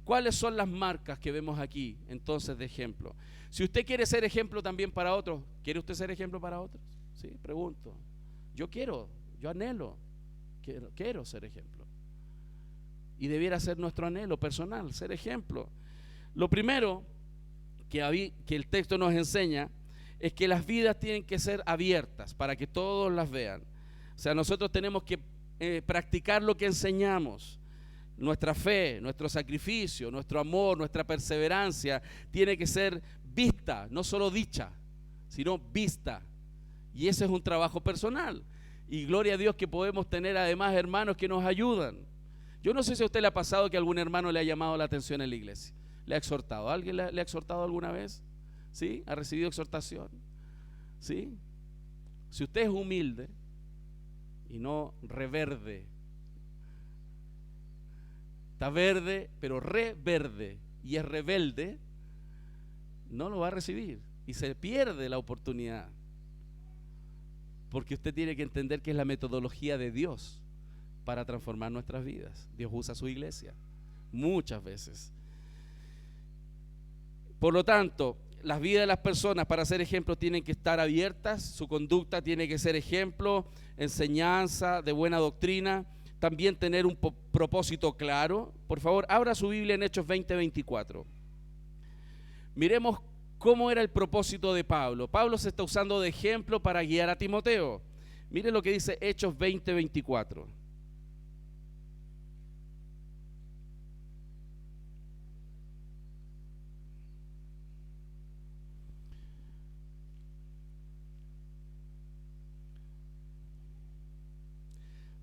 ¿Cuáles son las marcas que vemos aquí entonces de ejemplo? Si usted quiere ser ejemplo también para otros, ¿quiere usted ser ejemplo para otros? Sí, pregunto. Yo anhelo, quiero ser ejemplo. Y debiera ser nuestro anhelo personal, ser ejemplo. Lo primero que el texto nos enseña es que las vidas tienen que ser abiertas para que todos las vean. O sea, nosotros tenemos que practicar lo que enseñamos. Nuestra fe, nuestro sacrificio, nuestro amor, nuestra perseverancia tiene que ser vista, no solo dicha, sino vista. Y ese es un trabajo personal. Y gloria a Dios que podemos tener además hermanos que nos ayudan. Yo no sé si a usted le ha pasado que algún hermano le ha llamado la atención en la iglesia. ¿Le ha exhortado? ¿Alguien le ha exhortado alguna vez? ¿Sí? ¿Ha recibido exhortación? ¿Sí? Si usted es humilde y no reverde, está verde pero reverde y es rebelde, no lo va a recibir y se pierde la oportunidad, porque usted tiene que entender que es la metodología de Dios para transformar nuestras vidas. Dios usa su iglesia muchas veces. Por lo tanto, las vidas de las personas para ser ejemplo tienen que estar abiertas, su conducta tiene que ser ejemplo, enseñanza de buena doctrina, también tener un propósito claro. Por favor, abra su Biblia en Hechos 20:24. Miremos cómo era el propósito de Pablo. Pablo se está usando de ejemplo para guiar a Timoteo. Mire lo que dice Hechos 20:24.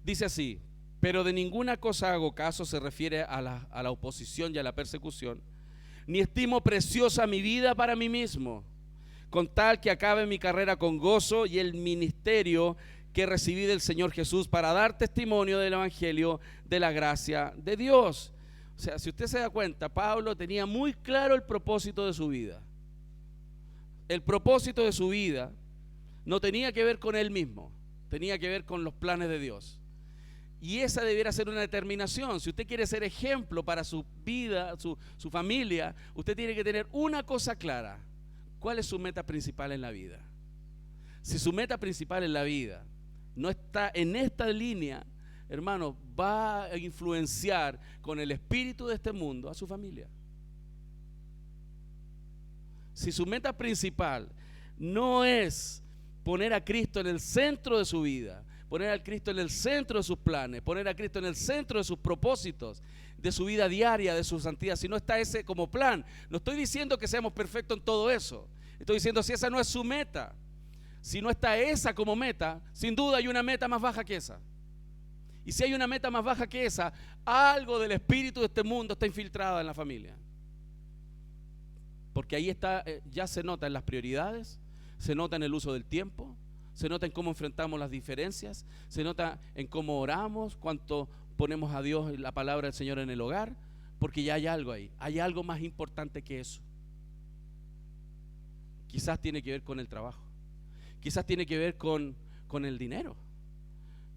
Dice así: pero de ninguna cosa hago caso, se refiere a la oposición y a la persecución, ni estimo preciosa mi vida para mí mismo, con tal que acabe mi carrera con gozo y el ministerio que recibí del Señor Jesús para dar testimonio del Evangelio de la gracia de Dios. O sea, si usted se da cuenta, Pablo tenía muy claro el propósito de su vida. El propósito de su vida no tenía que ver con él mismo, tenía que ver con los planes de Dios. Y esa debiera ser una determinación. Si usted quiere ser ejemplo para su vida, su familia, usted tiene que tener una cosa clara: ¿cuál es su meta principal en la vida? Si su meta principal en la vida no está en esta línea, hermano, va a influenciar con el espíritu de este mundo a su familia. Si su meta principal no es poner a Cristo en el centro de su vida, poner a Cristo en el centro de sus planes, poner a Cristo en el centro de sus propósitos, de su vida diaria, de su santidad, si no está ese como plan, no estoy diciendo que seamos perfectos en todo eso, estoy diciendo, si esa no es su meta, si no está esa como meta, sin duda hay una meta más baja que esa. Y si hay una meta más baja que esa, algo del espíritu de este mundo está infiltrado en la familia. Porque ahí está, ya se nota en las prioridades, se nota en el uso del tiempo, se nota en cómo enfrentamos las diferencias, se nota en cómo oramos, cuánto ponemos a Dios y la palabra del Señor en el hogar, porque ya hay algo ahí, hay algo más importante que eso. Quizás tiene que ver con el trabajo, quizás tiene que ver con el dinero,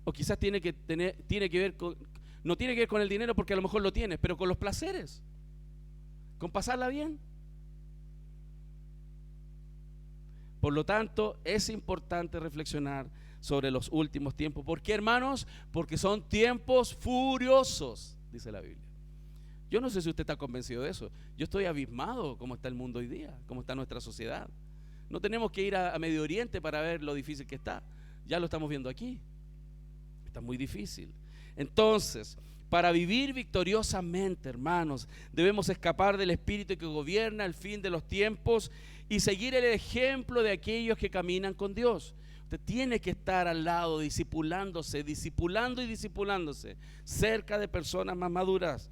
o quizás tiene que ver con, no tiene que ver con el dinero porque a lo mejor lo tienes, pero con los placeres, con pasarla bien. Por lo tanto, es importante reflexionar sobre los últimos tiempos. ¿Por qué, hermanos? Porque son tiempos furiosos, dice la Biblia. Yo no sé si usted está convencido de eso. Yo estoy abismado cómo está el mundo hoy día, cómo está nuestra sociedad. No tenemos que ir a Medio Oriente para ver lo difícil que está. Ya lo estamos viendo aquí. Está muy difícil. Entonces, Para vivir victoriosamente, hermanos, debemos escapar del espíritu que gobierna el fin de los tiempos y seguir el ejemplo de aquellos que caminan con Dios. Usted tiene que estar al lado, discipulándose, discipulando y discipulándose, cerca de personas más maduras.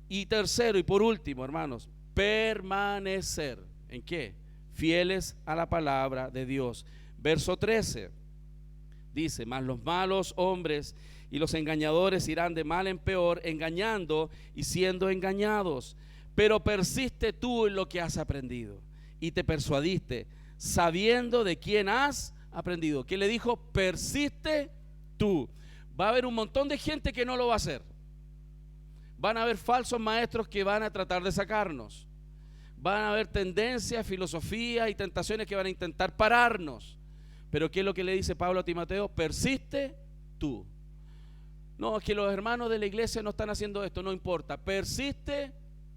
Y tercero y por último, hermanos, permanecer. ¿En qué? Fieles a la palabra de Dios. Verso 13 dice: mas los malos hombres y los engañadores irán de mal en peor, engañando y siendo engañados. Pero persiste tú en lo que has aprendido y te persuadiste, sabiendo de quién has aprendido. ¿Qué le dijo? Persiste tú. Va a haber un montón de gente que no lo va a hacer. Van a haber falsos maestros que van a tratar de sacarnos. Van a haber tendencias, filosofías y tentaciones que van a intentar pararnos. Pero ¿qué es lo que le dice Pablo a Timoteo? Persiste tú. No, es que los hermanos de la iglesia no están haciendo esto, no importa, persiste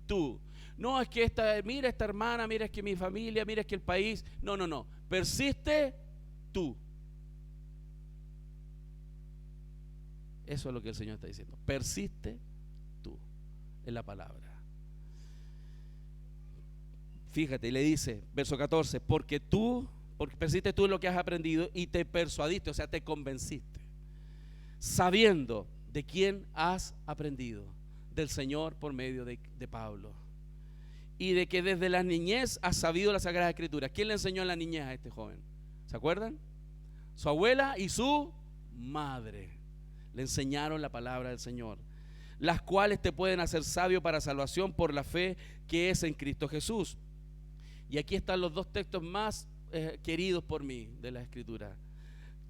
tú. No, es que mira esta hermana, mira es que mi familia, mira es que el país. No, persiste tú. Eso es lo que el Señor está diciendo. Persiste tú en la palabra. Fíjate, y le dice, verso 14, porque persiste tú en lo que has aprendido y te persuadiste, o sea, te convenciste, sabiendo de quién has aprendido, del Señor por medio de Pablo, y de que desde la niñez has sabido la Sagrada Escritura. ¿Quién le enseñó en la niñez a este joven? ¿Se acuerdan? Su abuela y su madre le enseñaron la palabra del Señor, las cuales te pueden hacer sabio para salvación por la fe que es en Cristo Jesús. Y aquí están los dos textos más queridos por mí de la Escritura.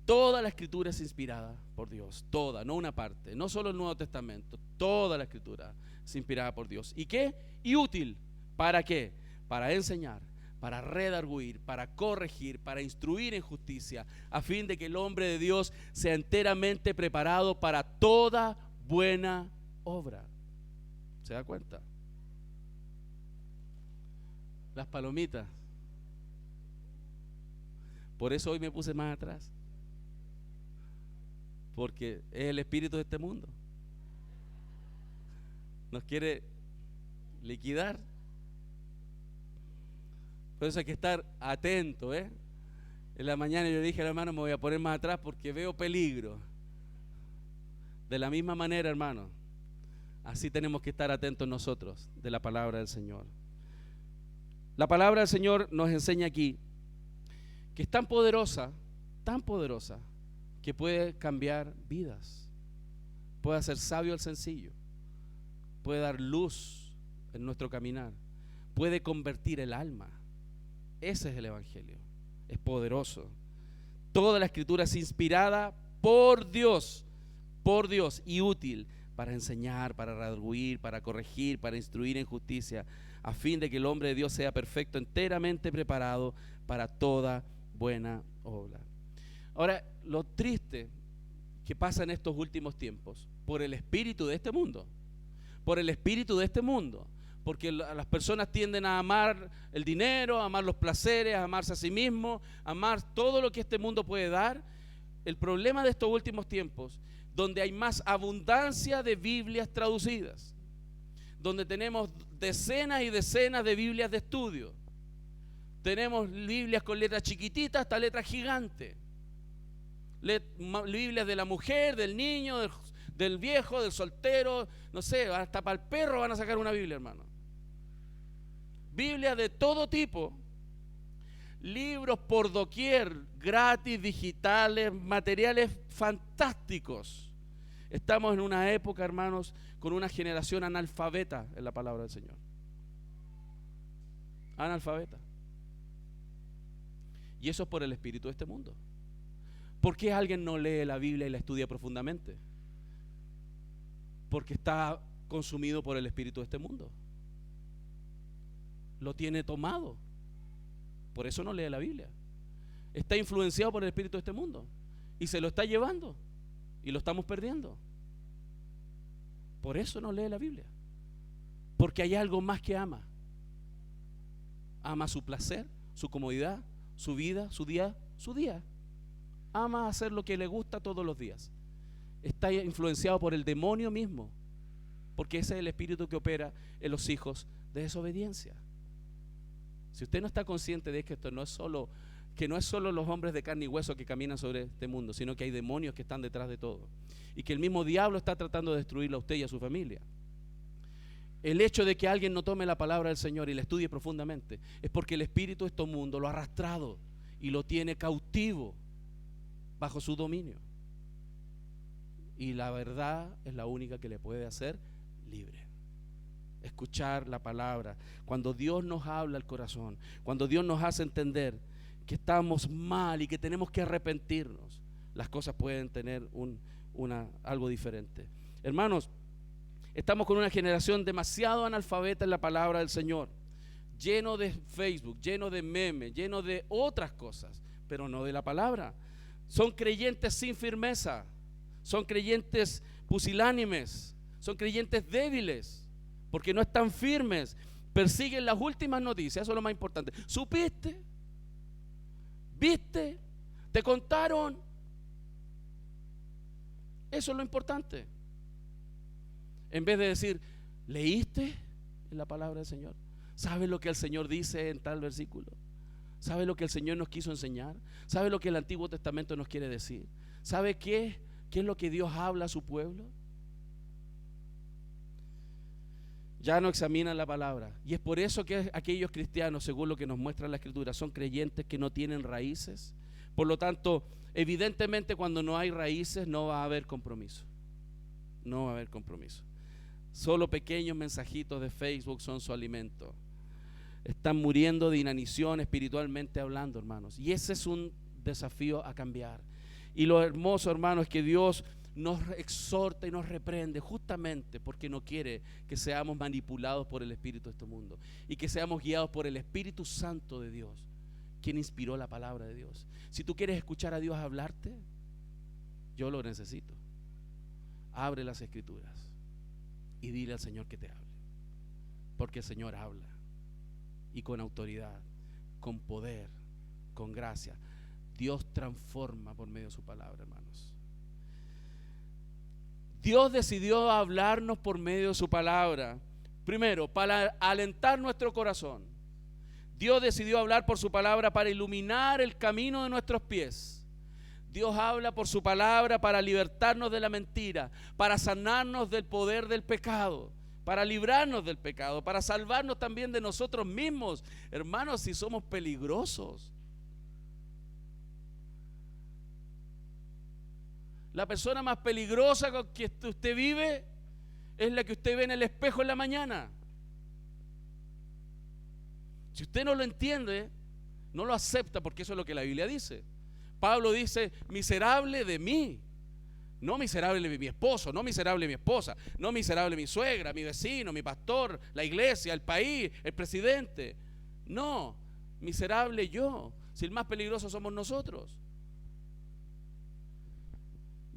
Toda la Escritura es inspirada por Dios, toda, no una parte, no solo el Nuevo Testamento, toda la Escritura es inspirada por Dios. ¿Y qué? Y útil. ¿Para qué? Para enseñar, para redarguir, para corregir, para instruir en justicia, a fin de que el hombre de Dios sea enteramente preparado para toda buena obra. ¿Se da cuenta? Las palomitas. Por eso hoy me puse más atrás, porque es el espíritu de este mundo. Nos quiere liquidar. Por eso hay que estar atento, En la mañana yo dije al hermano, me voy a poner más atrás porque veo peligro. De la misma manera, hermano, así tenemos que estar atentos nosotros de la palabra del Señor. La palabra del Señor nos enseña aquí que es tan poderosa, que puede cambiar vidas, puede hacer sabio al sencillo, puede dar luz en nuestro caminar, puede convertir el alma. Ese es el Evangelio, es poderoso. Toda la Escritura es inspirada por Dios y útil para enseñar, para redarguir, para corregir, para instruir en justicia, a fin de que el hombre de Dios sea perfecto, enteramente preparado para toda buena obra. Ahora, lo triste que pasa en estos últimos tiempos, por el espíritu de este mundo, porque las personas tienden a amar el dinero, a amar los placeres, a amarse a sí mismos, a amar todo lo que este mundo puede dar. El problema de estos últimos tiempos, donde hay más abundancia de Biblias traducidas, donde tenemos decenas y decenas de Biblias de estudio, tenemos Biblias con letras chiquititas hasta letras gigantes, Biblias de la mujer, del niño, del viejo, del soltero, no sé, hasta para el perro van a sacar una Biblia, hermano. Biblias de todo tipo, libros por doquier, gratis, digitales, materiales fantásticos. Estamos en una época, hermanos, con una generación analfabeta en la palabra del Señor. Analfabeta. Y eso es por el espíritu de este mundo. ¿Por qué alguien no lee la Biblia y la estudia profundamente? Porque está consumido por el espíritu de este mundo. Lo tiene tomado. Por eso no lee la Biblia. Está influenciado por el espíritu de este mundo y se lo está llevando y lo estamos perdiendo. Por eso no lee la Biblia. Porque hay algo más que ama. Ama su placer, su comodidad, su vida, su día. Ama hacer lo que le gusta todos los días. Está influenciado por el demonio mismo porque ese es el espíritu que opera en los hijos de desobediencia. Si usted no está consciente de que esto no es solo los hombres de carne y hueso que caminan sobre este mundo, sino que hay demonios que están detrás de todo, y que el mismo diablo está tratando de destruirlo a usted y a su familia. El hecho de que alguien no tome la palabra del Señor y la estudie profundamente es porque el espíritu de este mundo lo ha arrastrado y lo tiene cautivo bajo su dominio. Y la verdad es la única que le puede hacer libre. Escuchar la palabra. Cuando Dios nos habla al corazón, cuando Dios nos hace entender que estamos mal y que tenemos que arrepentirnos, las cosas pueden tener algo diferente. Hermanos, estamos con una generación demasiado analfabeta en la palabra del Señor, lleno de Facebook, lleno de memes, lleno de otras cosas, pero no de la palabra. Son creyentes sin firmeza, son creyentes pusilánimes, son creyentes débiles, porque no están firmes, persiguen las últimas noticias. Eso es lo más importante. ¿Supiste? ¿Viste? ¿Te contaron? Eso es lo importante. En vez de decir, ¿leíste en la palabra del Señor? ¿Sabes lo que el Señor dice en tal versículo? ¿Sabes lo que el Señor nos quiso enseñar? ¿Sabes lo que el Antiguo Testamento nos quiere decir? ¿Sabe qué es lo que Dios habla a su pueblo? Ya no examinan la palabra. Y es por eso que aquellos cristianos, según lo que nos muestra la Escritura, son creyentes que no tienen raíces. Por lo tanto, evidentemente cuando no hay raíces no va a haber compromiso. No va a haber compromiso. Solo pequeños mensajitos de Facebook son su alimento. Están muriendo de inanición espiritualmente hablando, hermanos. Y ese es un desafío a cambiar. Y lo hermoso, hermanos, es que Dios nos exhorta y nos reprende justamente porque no quiere que seamos manipulados por el espíritu de este mundo y que seamos guiados por el Espíritu Santo de Dios, quien inspiró la palabra de Dios. Si tú quieres escuchar a Dios hablarte, yo lo necesito. Abre las Escrituras y dile al Señor que te hable, porque el Señor habla, y con autoridad, con poder, con gracia. Dios transforma por medio de su palabra, hermanos. Dios decidió hablarnos por medio de su palabra, primero para alentar nuestro corazón. Dios decidió hablar por su palabra para iluminar el camino de nuestros pies. Dios habla por su palabra para libertarnos de la mentira, para sanarnos del poder del pecado, para librarnos del pecado, para salvarnos también de nosotros mismos. Hermanos, si somos peligrosos. La persona más peligrosa con que usted vive es la que usted ve en el espejo en la mañana. Si usted no lo entiende, no lo acepta, porque eso es lo que la Biblia dice. Pablo dice, miserable de mí. No miserable de mi esposo, no miserable de mi esposa, no miserable de mi suegra, mi vecino, mi pastor, la iglesia, el país, el presidente. No, miserable yo. Si el más peligroso somos nosotros.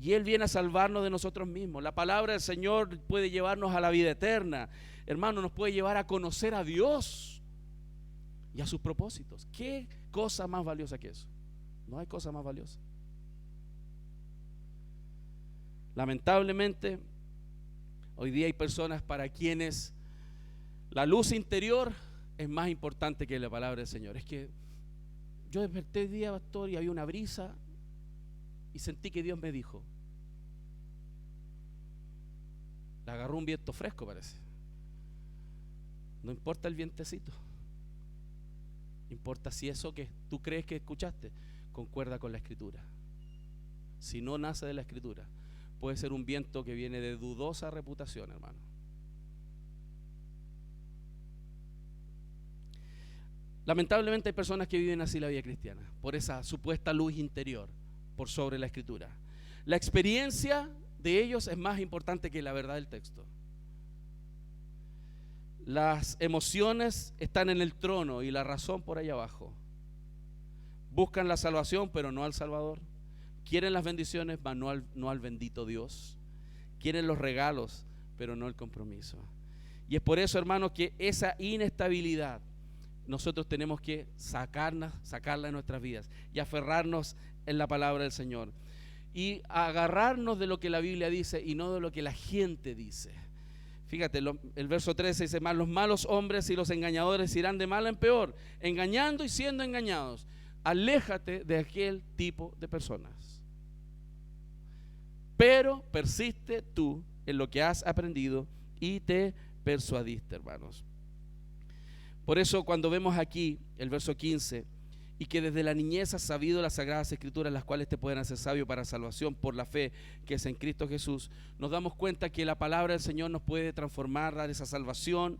Y Él viene a salvarnos de nosotros mismos. La palabra del Señor puede llevarnos a la vida eterna. Hermano, nos puede llevar a conocer a Dios y a sus propósitos. ¿Qué cosa más valiosa que eso? No hay cosa más valiosa. Lamentablemente, hoy día hay personas para quienes la luz interior es más importante que la palabra del Señor. Es que yo desperté el día, pastor, y había una brisa y sentí que Dios me dijo. Le agarró un viento fresco, parece. No importa el vientecito, importa si eso que tú crees que escuchaste concuerda con la Escritura. Si no nace de la Escritura, puede ser un viento que viene de dudosa reputación, hermano. Lamentablemente hay personas que viven así la vida cristiana, por esa supuesta luz interior, por sobre la Escritura. La experiencia de ellos es más importante que la verdad del texto. Las emociones están en el trono y la razón por ahí abajo. Buscan la salvación, pero no al Salvador. Quieren las bendiciones, pero no al bendito Dios. Quieren los regalos, pero no el compromiso. Y es por eso, hermanos, que esa inestabilidad nosotros tenemos que sacarla de nuestras vidas y aferrarnos en la palabra del Señor y agarrarnos de lo que la Biblia dice y no de lo que la gente dice. Fíjate, el verso 13 dice: más los malos hombres y los engañadores irán de mal en peor, engañando y siendo engañados. Aléjate de aquel tipo de personas. Pero persiste tú en lo que has aprendido y te persuadiste, hermanos. Por eso cuando vemos aquí el verso 15, y que desde la niñez has sabido las sagradas escrituras, las cuales te pueden hacer sabio para salvación por la fe que es en Cristo Jesús, nos damos cuenta que la palabra del Señor nos puede transformar, dar esa salvación.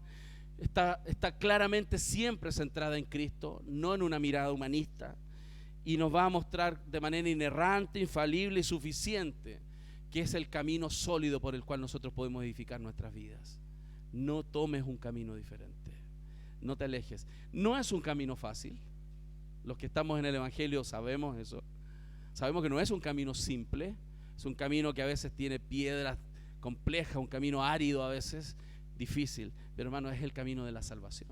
Está claramente siempre centrada en Cristo, no en una mirada humanista, y nos va a mostrar de manera inerrante, infalible y suficiente que es el camino sólido por el cual nosotros podemos edificar nuestras vidas. No tomes un camino diferente, no te alejes. No es un camino fácil. Los que estamos en el Evangelio sabemos eso. Sabemos que no es un camino simple, es un camino que a veces tiene piedras complejas, un camino árido a veces, difícil. Pero hermano, es el camino de la salvación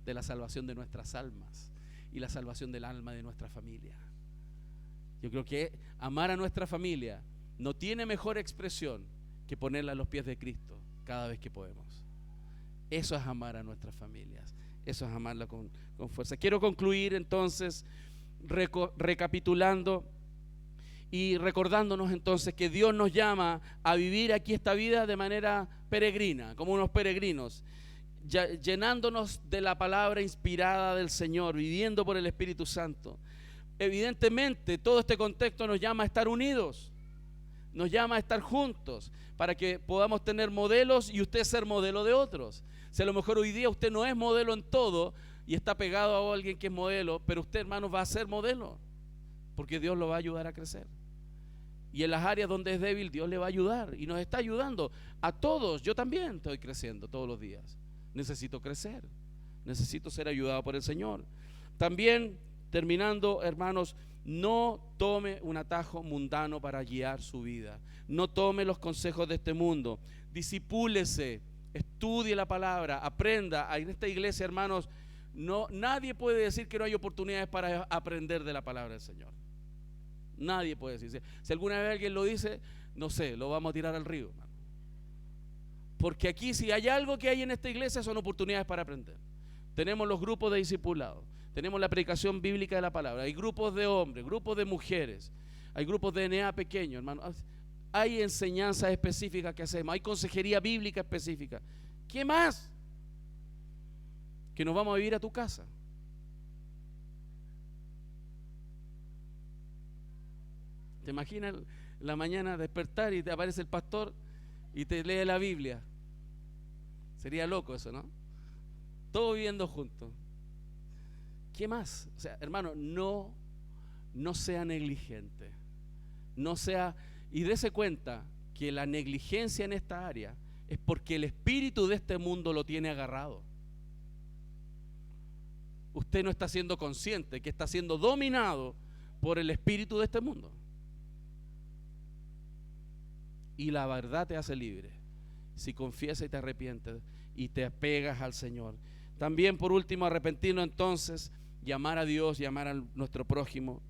de nuestras almas y la salvación del alma de nuestra familia. Yo creo que amar a nuestra familia no tiene mejor expresión que ponerla a los pies de Cristo cada vez que podemos. Eso es amar a nuestras familias. Eso es amarla con fuerza. Quiero concluir entonces recapitulando y recordándonos entonces que Dios nos llama a vivir aquí esta vida de manera peregrina, como unos peregrinos, llenándonos de la palabra inspirada del Señor, viviendo por el Espíritu Santo. Evidentemente todo este contexto nos llama a estar unidos, nos llama a estar juntos para que podamos tener modelos y usted ser modelo de otros. Si a lo mejor hoy día usted no es modelo en todo y está pegado a alguien que es modelo, pero usted, hermano, va a ser modelo porque Dios lo va a ayudar a crecer. Y en las áreas donde es débil, Dios le va a ayudar y nos está ayudando a todos. Yo también estoy creciendo todos los días. Necesito crecer, necesito ser ayudado por el Señor. También, terminando, hermanos, no tome un atajo mundano para guiar su vida. No tome los consejos de este mundo. Discipúlese, estudie la palabra, aprenda. En esta iglesia, hermanos, nadie puede decir que no hay oportunidades para aprender de la palabra del Señor. Nadie puede decir. Si alguna vez alguien lo dice, no sé, lo vamos a tirar al río, hermano. Porque aquí, si hay algo que hay en esta iglesia, son oportunidades para aprender. Tenemos los grupos de discipulado, tenemos la predicación bíblica de la palabra, hay grupos de hombres, grupos de mujeres, hay grupos de DNA pequeños, hermano. Hay enseñanzas específicas que hacemos, hay consejería bíblica específica. ¿Qué más? Que nos vamos a vivir a tu casa. ¿Te imaginas la mañana despertar y te aparece el pastor y te lee la Biblia? Sería loco eso, ¿no? Todos viviendo juntos. ¿Qué más? O sea, hermano, no sea negligente. No sea, y dése cuenta que la negligencia en esta área es porque el espíritu de este mundo lo tiene agarrado. Usted no está siendo consciente que está siendo dominado por el espíritu de este mundo. Y la verdad te hace libre si confiesas y te arrepientes y te apegas al Señor. También, por último, arrepentirnos entonces y amar a Dios y amar a nuestro prójimo.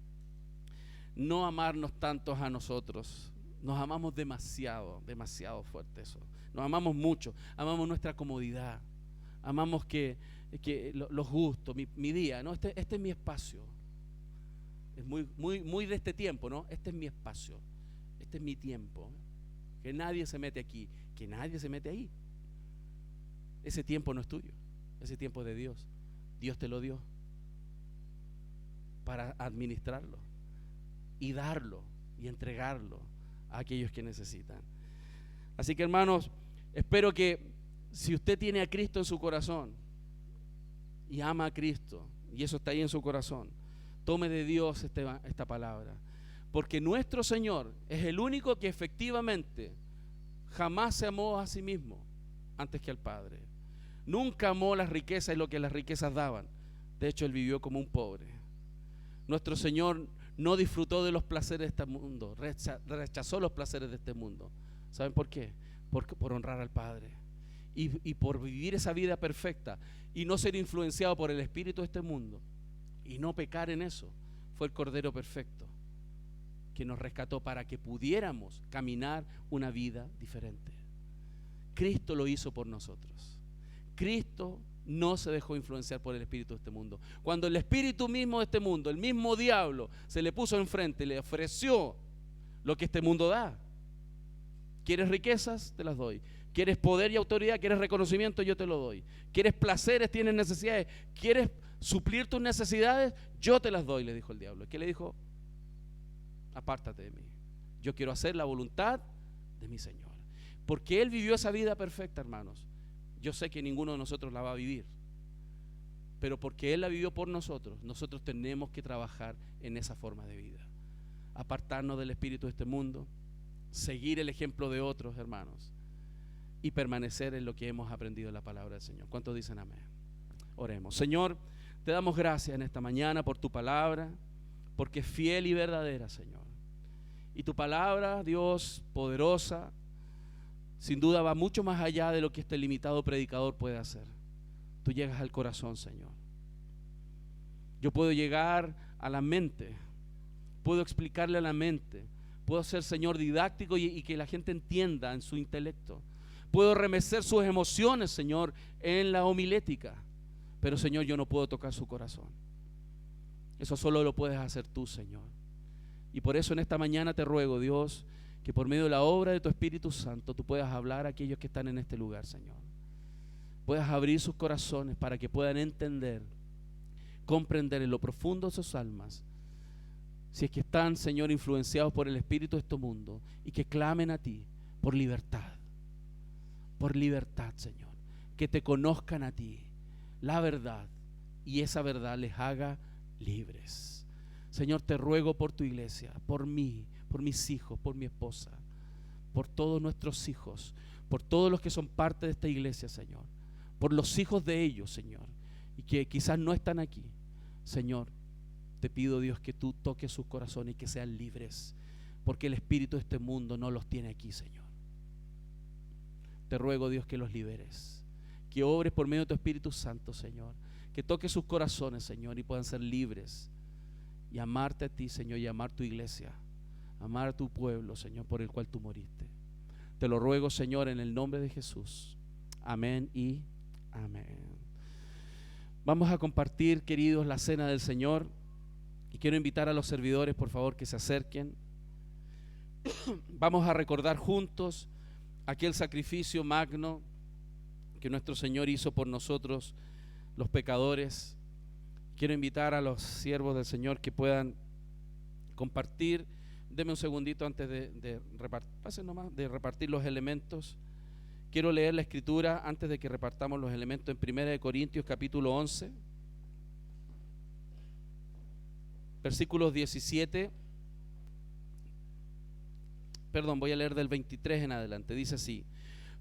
No amarnos tantos a nosotros. Nos amamos demasiado fuerte eso. Nos amamos mucho. Amamos nuestra comodidad. Amamos que los gustos, mi día, ¿no? Este es mi espacio. Es muy de este tiempo, ¿no? Este es mi espacio. Este es mi tiempo. Que nadie se mete aquí, que nadie se mete ahí. Ese tiempo no es tuyo, ese tiempo es de Dios. Dios te lo dio para administrarlo y darlo y entregarlo a aquellos que necesitan. Así que, hermanos, espero que si usted tiene a Cristo en su corazón y ama a Cristo y eso está ahí en su corazón, tome de Dios esta palabra. Porque nuestro Señor es el único que efectivamente jamás se amó a sí mismo antes que al Padre. Nunca amó las riquezas y lo que las riquezas daban. De hecho, Él vivió como un pobre. Nuestro Señor no disfrutó de los placeres de este mundo, rechazó los placeres de este mundo. ¿Saben por qué? Por honrar al Padre y por vivir esa vida perfecta y no ser influenciado por el espíritu de este mundo y no pecar en eso. Fue el Cordero perfecto que nos rescató para que pudiéramos caminar una vida diferente. Cristo lo hizo por nosotros. Cristo no se dejó influenciar por el espíritu de este mundo. Cuando el espíritu mismo de este mundo, el mismo diablo, se le puso enfrente y le ofreció lo que este mundo da. ¿Quieres riquezas? Te las doy. ¿Quieres poder y autoridad? ¿Quieres reconocimiento? Yo te lo doy. ¿Quieres placeres? ¿Tienes necesidades? ¿Quieres suplir tus necesidades? Yo te las doy, le dijo el diablo. ¿Qué le dijo? Apártate de mí. Yo quiero hacer la voluntad de mi Señor. Porque Él vivió esa vida perfecta, hermanos. Yo sé que ninguno de nosotros la va a vivir, pero porque Él la vivió por nosotros, nosotros tenemos que trabajar en esa forma de vida. Apartarnos del espíritu de este mundo, seguir el ejemplo de otros, hermanos, y permanecer en lo que hemos aprendido en la palabra del Señor. ¿Cuántos dicen amén? Oremos. Señor, te damos gracias en esta mañana por tu palabra, porque es fiel y verdadera, Señor. Y tu palabra, Dios, poderosa, sin duda va mucho más allá de lo que este limitado predicador puede hacer. Tú llegas al corazón, Señor. Yo puedo llegar a la mente, puedo explicarle a la mente, puedo ser, Señor, didáctico y que la gente entienda en su intelecto. Puedo remecer sus emociones, Señor, en la homilética. Pero, Señor, yo no puedo tocar su corazón. Eso solo lo puedes hacer tú, Señor. Y por eso en esta mañana te ruego, Dios, que por medio de la obra de tu Espíritu Santo tú puedas hablar a aquellos que están en este lugar, Señor. Puedas abrir sus corazones para que puedan entender, comprender en lo profundo de sus almas, si es que están, Señor, influenciados por el espíritu de este mundo, y que clamen a ti por libertad, Señor. Que te conozcan a ti, la verdad, y esa verdad les haga libres. Señor, te ruego por tu iglesia, por mí, por mis hijos, por mi esposa, por todos nuestros hijos, por todos los que son parte de esta iglesia, Señor, por los hijos de ellos, Señor, y que quizás no están aquí. Señor, te pido, Dios, que tú toques sus corazones y que sean libres, porque el espíritu de este mundo no los tiene aquí, Señor. Te ruego, Dios, que los liberes, que obres por medio de tu Espíritu Santo, Señor, que toques sus corazones, Señor, y puedan ser libres y amarte a ti, Señor, y amar tu iglesia, amar a tu pueblo, Señor, por el cual tú moriste. Te lo ruego, Señor, en el nombre de Jesús. Amén y amén. Vamos a compartir, queridos, la cena del Señor, y quiero invitar a los servidores, por favor, que se acerquen. Vamos a recordar juntos aquel sacrificio magno que nuestro Señor hizo por nosotros, los pecadores. Quiero invitar a los siervos del Señor que puedan compartir. Deme un segundito antes de repartir los elementos. Quiero leer la escritura antes de que repartamos los elementos en 1 Corintios capítulo 11, versículos 17. Voy a leer del 23 en adelante. Dice así: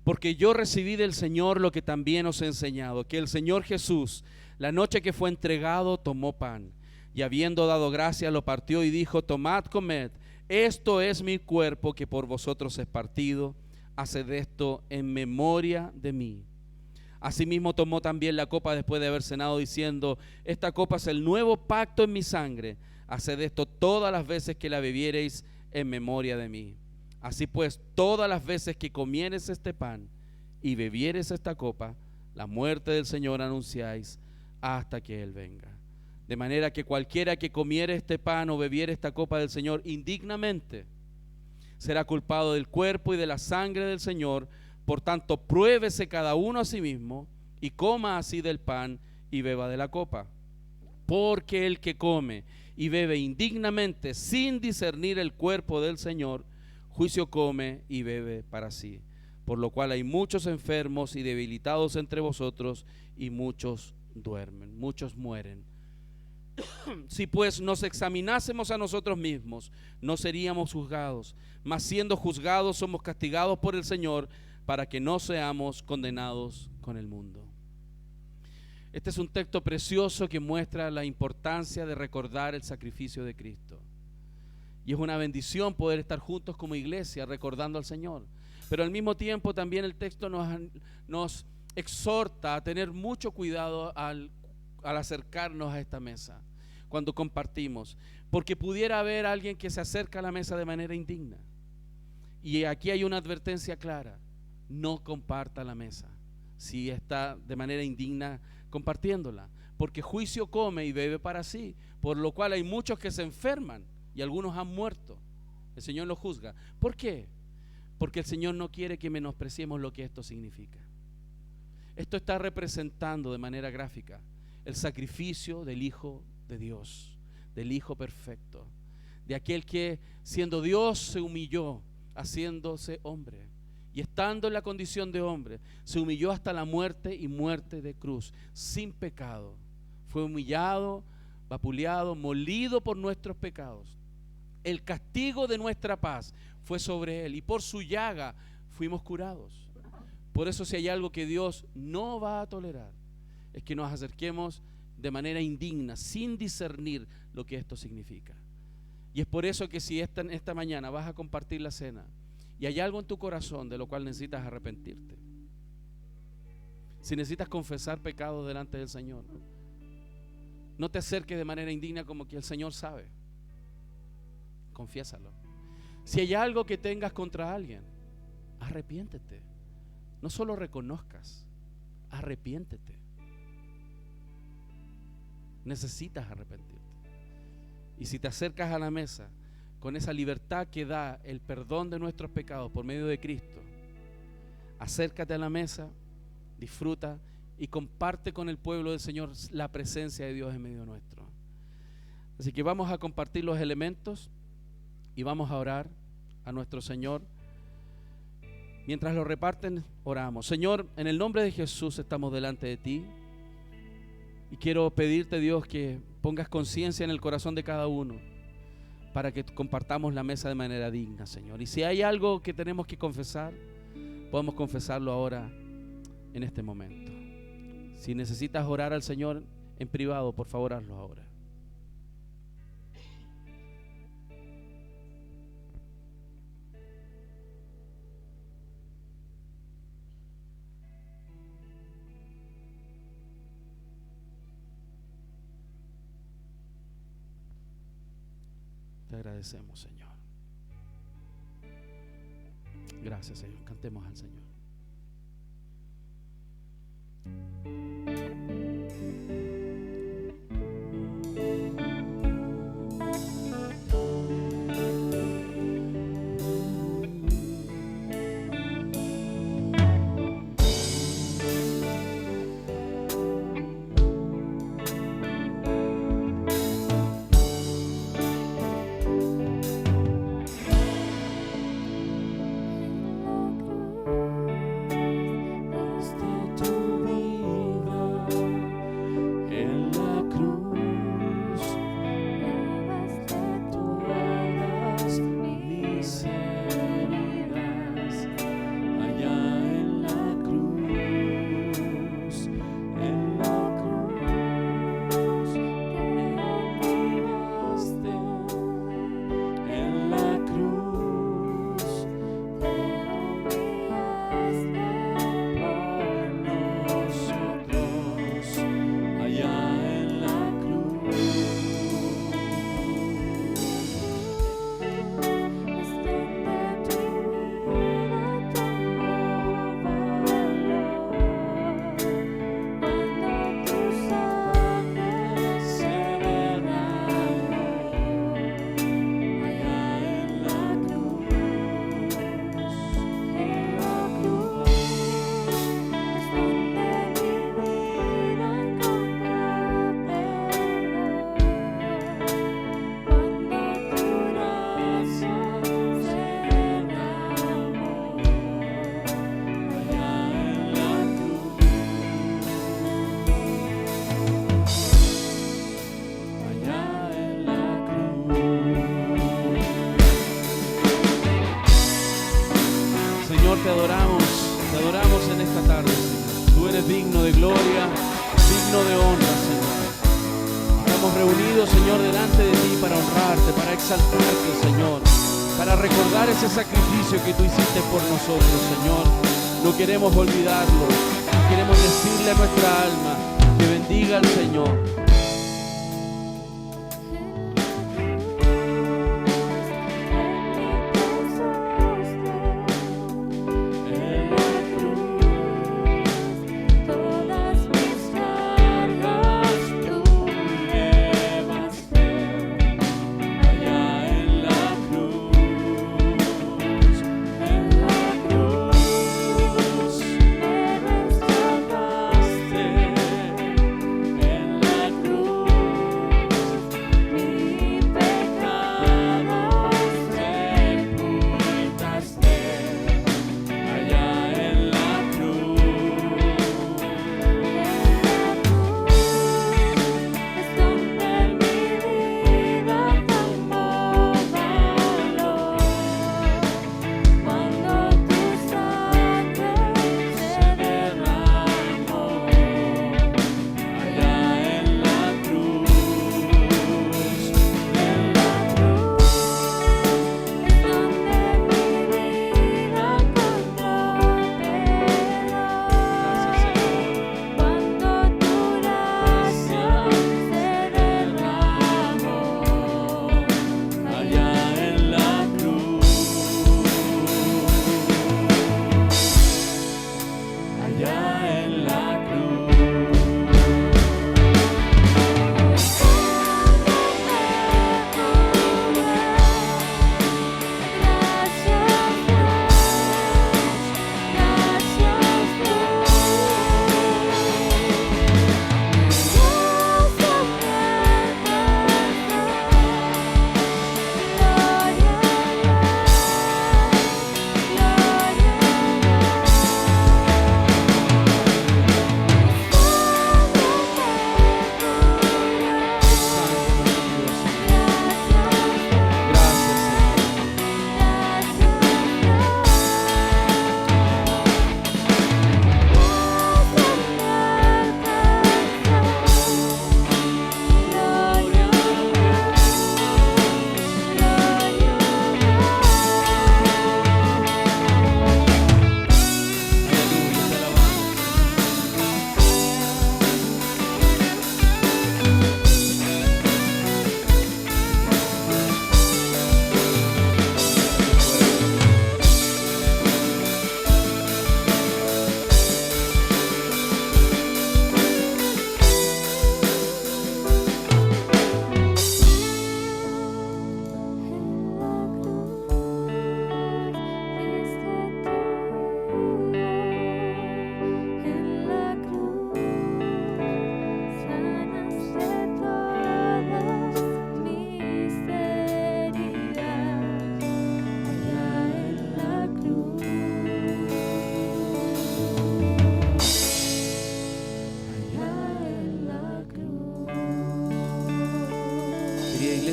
porque yo recibí del Señor lo que también os he enseñado, que el Señor Jesús, la noche que fue entregado, tomó pan, y habiendo dado gracias, lo partió y dijo: tomad, comed, esto es mi cuerpo que por vosotros es partido, haced esto en memoria de mí. Asimismo tomó también la copa después de haber cenado, diciendo: esta copa es el nuevo pacto en mi sangre, haced esto todas las veces que la bebiereis en memoria de mí. Así pues, todas las veces que comiereis este pan y bebiereis esta copa, la muerte del Señor anunciáis hasta que Él venga. De manera que cualquiera que comiere este pan o bebiere esta copa del Señor indignamente, será culpado del cuerpo y de la sangre del Señor. Por tanto, pruébese cada uno a sí mismo y coma así del pan y beba de la copa. Porque el que come y bebe indignamente sin discernir el cuerpo del Señor, juicio come y bebe para sí. Por lo cual hay muchos enfermos y debilitados entre vosotros, y muchos duermen, muchos mueren. Si pues nos examinásemos a nosotros mismos, no seríamos juzgados, mas siendo juzgados somos castigados por el Señor, para que no seamos condenados con el mundo. Este es un texto precioso que muestra la importancia de recordar el sacrificio de Cristo. Y es una bendición poder estar juntos como iglesia recordando al Señor. Pero al mismo tiempo también el texto nos exhorta a tener mucho cuidado al acercarnos a esta mesa, cuando compartimos, porque pudiera haber alguien que se acerca a la mesa de manera indigna. Y aquí hay una advertencia clara: no comparta la mesa si está de manera indigna compartiéndola, porque juicio come y bebe para sí, por lo cual hay muchos que se enferman y algunos han muerto. El Señor los juzga. ¿Por qué? Porque el Señor no quiere que menospreciemos lo que esto significa. Esto está representando de manera gráfica el sacrificio del Hijo de Dios, del Hijo perfecto, de aquel que siendo Dios se humilló haciéndose hombre, y estando en la condición de hombre se humilló hasta la muerte y muerte de cruz, sin pecado. Fue humillado, vapuleado, molido por nuestros pecados. El castigo de nuestra paz fue sobre él y por su llaga fuimos curados. Por eso, si hay algo que Dios no va a tolerar, es que nos acerquemos de manera indigna, sin discernir lo que esto significa. Y es por eso que si esta mañana vas a compartir la cena y hay algo en tu corazón de lo cual necesitas arrepentirte, si necesitas confesar pecados delante del Señor, no te acerques de manera indigna, como que el Señor sabe. Confiésalo. Si hay algo que tengas contra alguien, arrepiéntete. No solo reconozcas, arrepiéntete. Necesitas arrepentirte. Y si te acercas a la mesa con esa libertad que da el perdón de nuestros pecados por medio de Cristo, acércate a la mesa, disfruta y comparte con el pueblo del Señor la presencia de Dios en medio nuestro. Así que vamos a compartir los elementos y vamos a orar a nuestro Señor. Mientras lo reparten, oramos. Señor, en el nombre de Jesús estamos delante de ti y quiero pedirte, Dios, que pongas conciencia en el corazón de cada uno para que compartamos la mesa de manera digna, Señor. Y si hay algo que tenemos que confesar, podemos confesarlo ahora, en este momento. Si necesitas orar al Señor en privado, por favor, hazlo ahora. Te agradecemos, Señor. Gracias, Señor. Cantemos al Señor. Te adoramos en esta tarde, Señor. Tú eres digno de gloria, digno de honra, Señor. Estamos reunidos, Señor, delante de ti para honrarte, para exaltarte, Señor, para recordar ese sacrificio que tú hiciste por nosotros, Señor. No queremos olvidarlo, queremos decirle a nuestra alma que bendiga al Señor.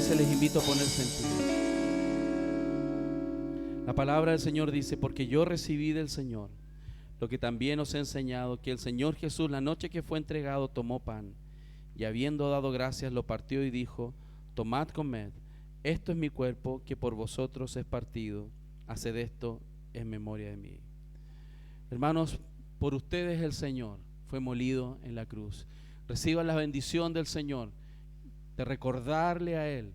iglesia les invito a ponerse en pie. La palabra del Señor dice: porque yo recibí del Señor lo que también os he enseñado, que el Señor Jesús, la noche que fue entregado, tomó pan, y habiendo dado gracias, lo partió y dijo: tomad, comed, esto es mi cuerpo que por vosotros es partido, haced esto en memoria de mí. Hermanos, por ustedes el Señor fue molido en la cruz. Reciban la bendición del Señor de recordarle a Él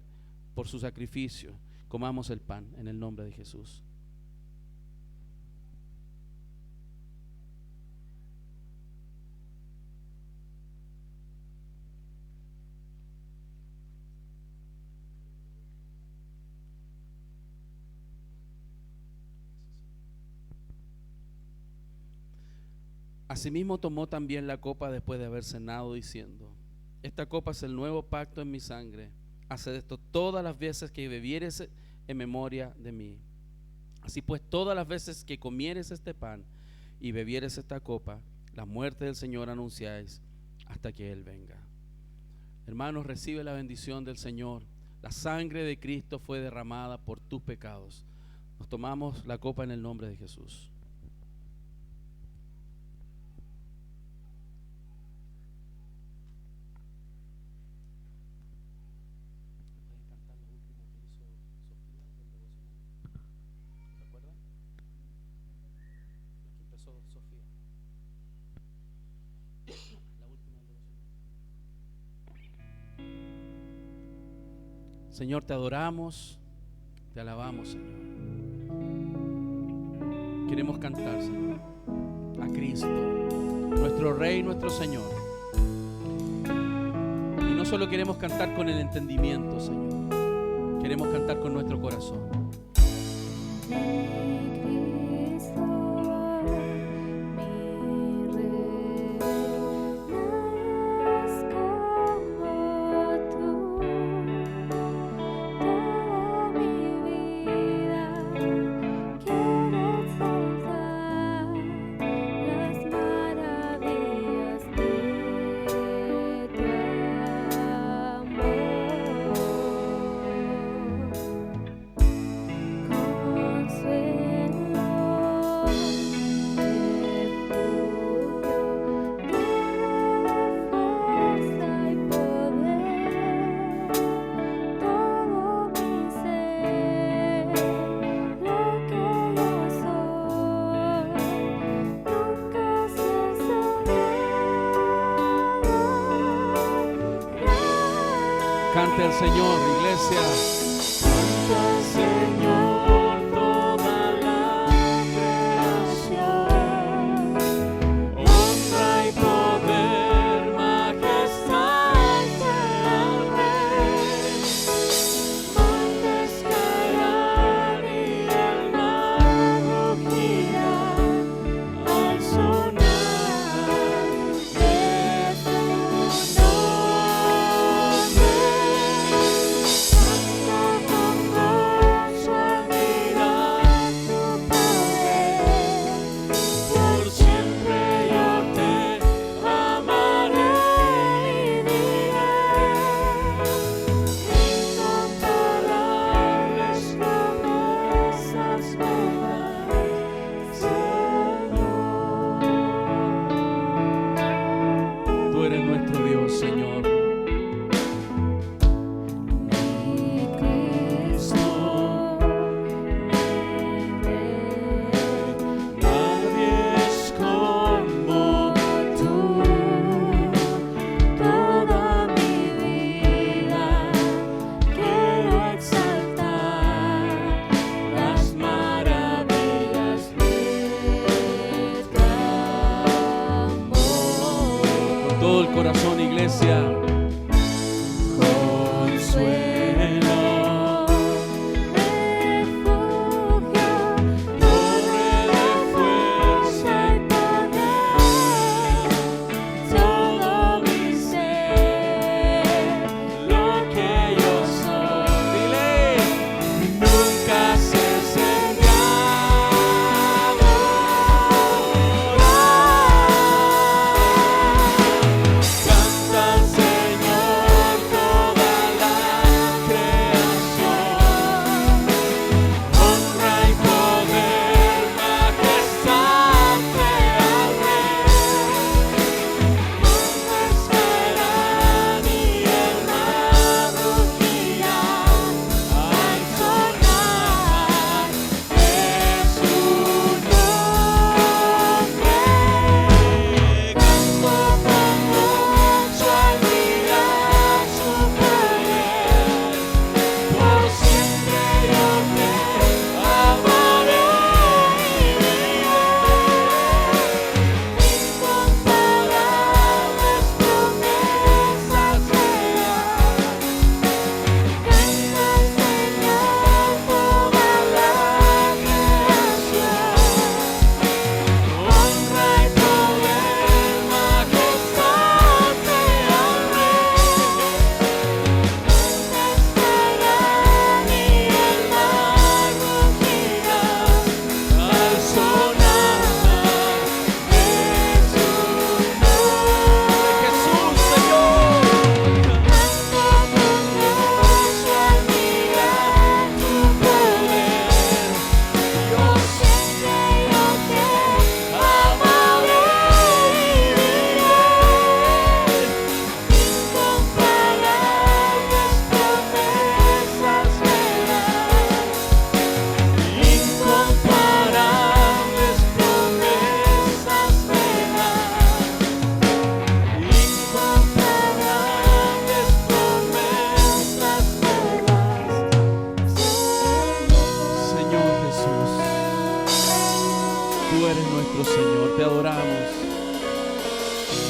por su sacrificio. Comamos el pan en el nombre de Jesús. Asimismo tomó también la copa después de haber cenado, diciendo: esta copa es el nuevo pacto en mi sangre. Haced esto todas las veces que bebieres en memoria de mí. Así pues, todas las veces que comieres este pan y bebieres esta copa, la muerte del Señor anunciáis hasta que Él venga. Hermanos, recibe la bendición del Señor. La sangre de Cristo fue derramada por tus pecados. Nos tomamos la copa en el nombre de Jesús. Señor, te adoramos, te alabamos, Señor. Queremos cantar, Señor, a Cristo, nuestro Rey, nuestro Señor. Y no solo queremos cantar con el entendimiento, Señor, queremos cantar con nuestro corazón. Cante al Señor, iglesia. Cante al Señor toda la creación. Honra y poder, majestad al Rey. Montes caerán y el mar rugirá al sonar de su nombre.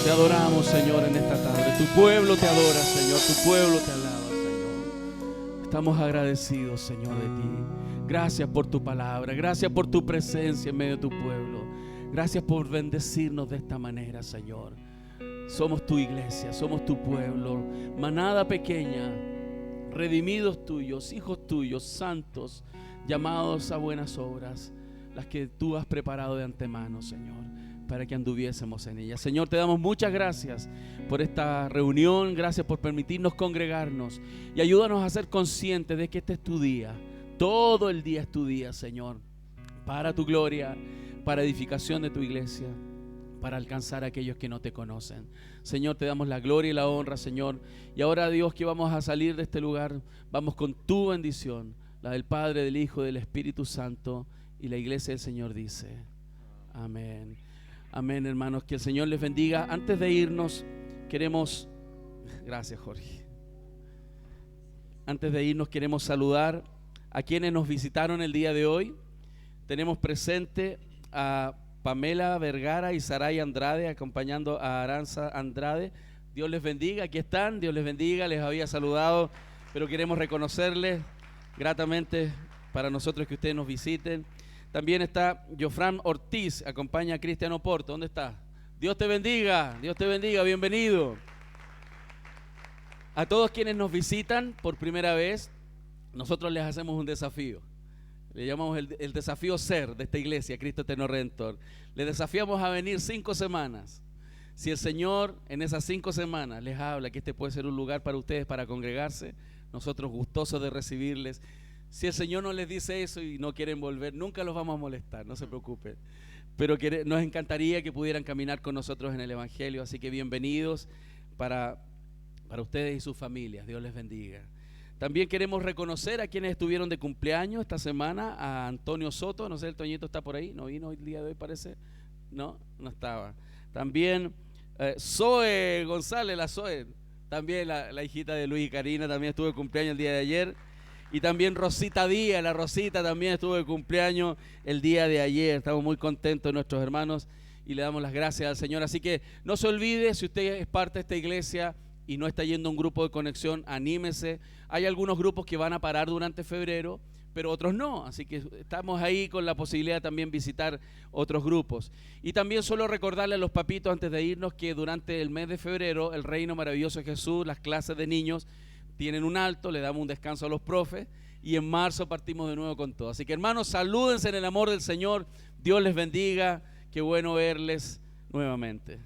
Te adoramos, Señor, en esta tarde. Tu pueblo te adora, Señor. Tu pueblo te alaba, Señor. Estamos agradecidos, Señor, de ti. Gracias por tu palabra. Gracias por tu presencia en medio de tu pueblo. Gracias por bendecirnos de esta manera, Señor. Somos tu iglesia, somos tu pueblo, manada pequeña, redimidos tuyos, hijos tuyos, santos, llamados a buenas obras, las que tú has preparado de antemano, Señor, para que anduviésemos en ellas. Señor, te damos muchas gracias por esta reunión, gracias por permitirnos congregarnos y ayúdanos a ser conscientes de que este es tu día, todo el día es tu día, Señor, para tu gloria, para edificación de tu iglesia, para alcanzar a aquellos que no te conocen. Señor, te damos la gloria y la honra, Señor. Y ahora, Dios, que vamos a salir de este lugar, vamos con tu bendición, la del Padre, del Hijo, del Espíritu Santo. Y la iglesia del Señor dice, amén. Amén, hermanos. Que el Señor les bendiga. Antes de irnos, queremos... Gracias, Jorge. Antes de irnos, queremos saludar a quienes nos visitaron el día de hoy. Tenemos presente a Pamela Vergara y Saray Andrade acompañando a Aranza Andrade. Dios les bendiga, aquí están, Dios les bendiga, les había saludado, pero queremos reconocerles gratamente para nosotros que ustedes nos visiten. También está Jofran Ortiz, acompaña a Cristiano Porto. ¿Dónde está? Dios te bendiga, bienvenido. A todos quienes nos visitan por primera vez, nosotros les hacemos un desafío. Le llamamos el desafío ser de esta iglesia, Cristo Eterno Redentor. Les desafiamos a venir 5 semanas. Si el Señor en esas 5 semanas les habla que este puede ser un lugar para ustedes para congregarse, nosotros gustosos de recibirles. Si el Señor no les dice eso y no quieren volver, nunca los vamos a molestar, no se preocupen. Pero nos encantaría que pudieran caminar con nosotros en el Evangelio, así que bienvenidos para ustedes y sus familias. Dios les bendiga. También queremos reconocer a quienes estuvieron de cumpleaños esta semana, a Antonio Soto, no sé, el Toñito está por ahí, no vino el día de hoy parece, no estaba. También Zoe González, la Zoe, también la hijita de Luis y Karina, también estuvo de cumpleaños el día de ayer. Y también Rosita Díaz, la Rosita también estuvo de cumpleaños el día de ayer. Estamos muy contentos de nuestros hermanos y le damos las gracias al Señor. Así que no se olvide, si usted es parte de esta iglesia y no está yendo a un grupo de conexión, anímese. Hay algunos grupos que van a parar durante febrero, pero otros no. Así que estamos ahí con la posibilidad de también visitar otros grupos. Y también solo recordarle a los papitos antes de irnos que durante el mes de febrero, el Reino Maravilloso de Jesús, las clases de niños tienen un alto, le damos un descanso a los profes y en marzo partimos de nuevo con todo. Así que hermanos, salúdense en el amor del Señor. Dios les bendiga. Qué bueno verles nuevamente.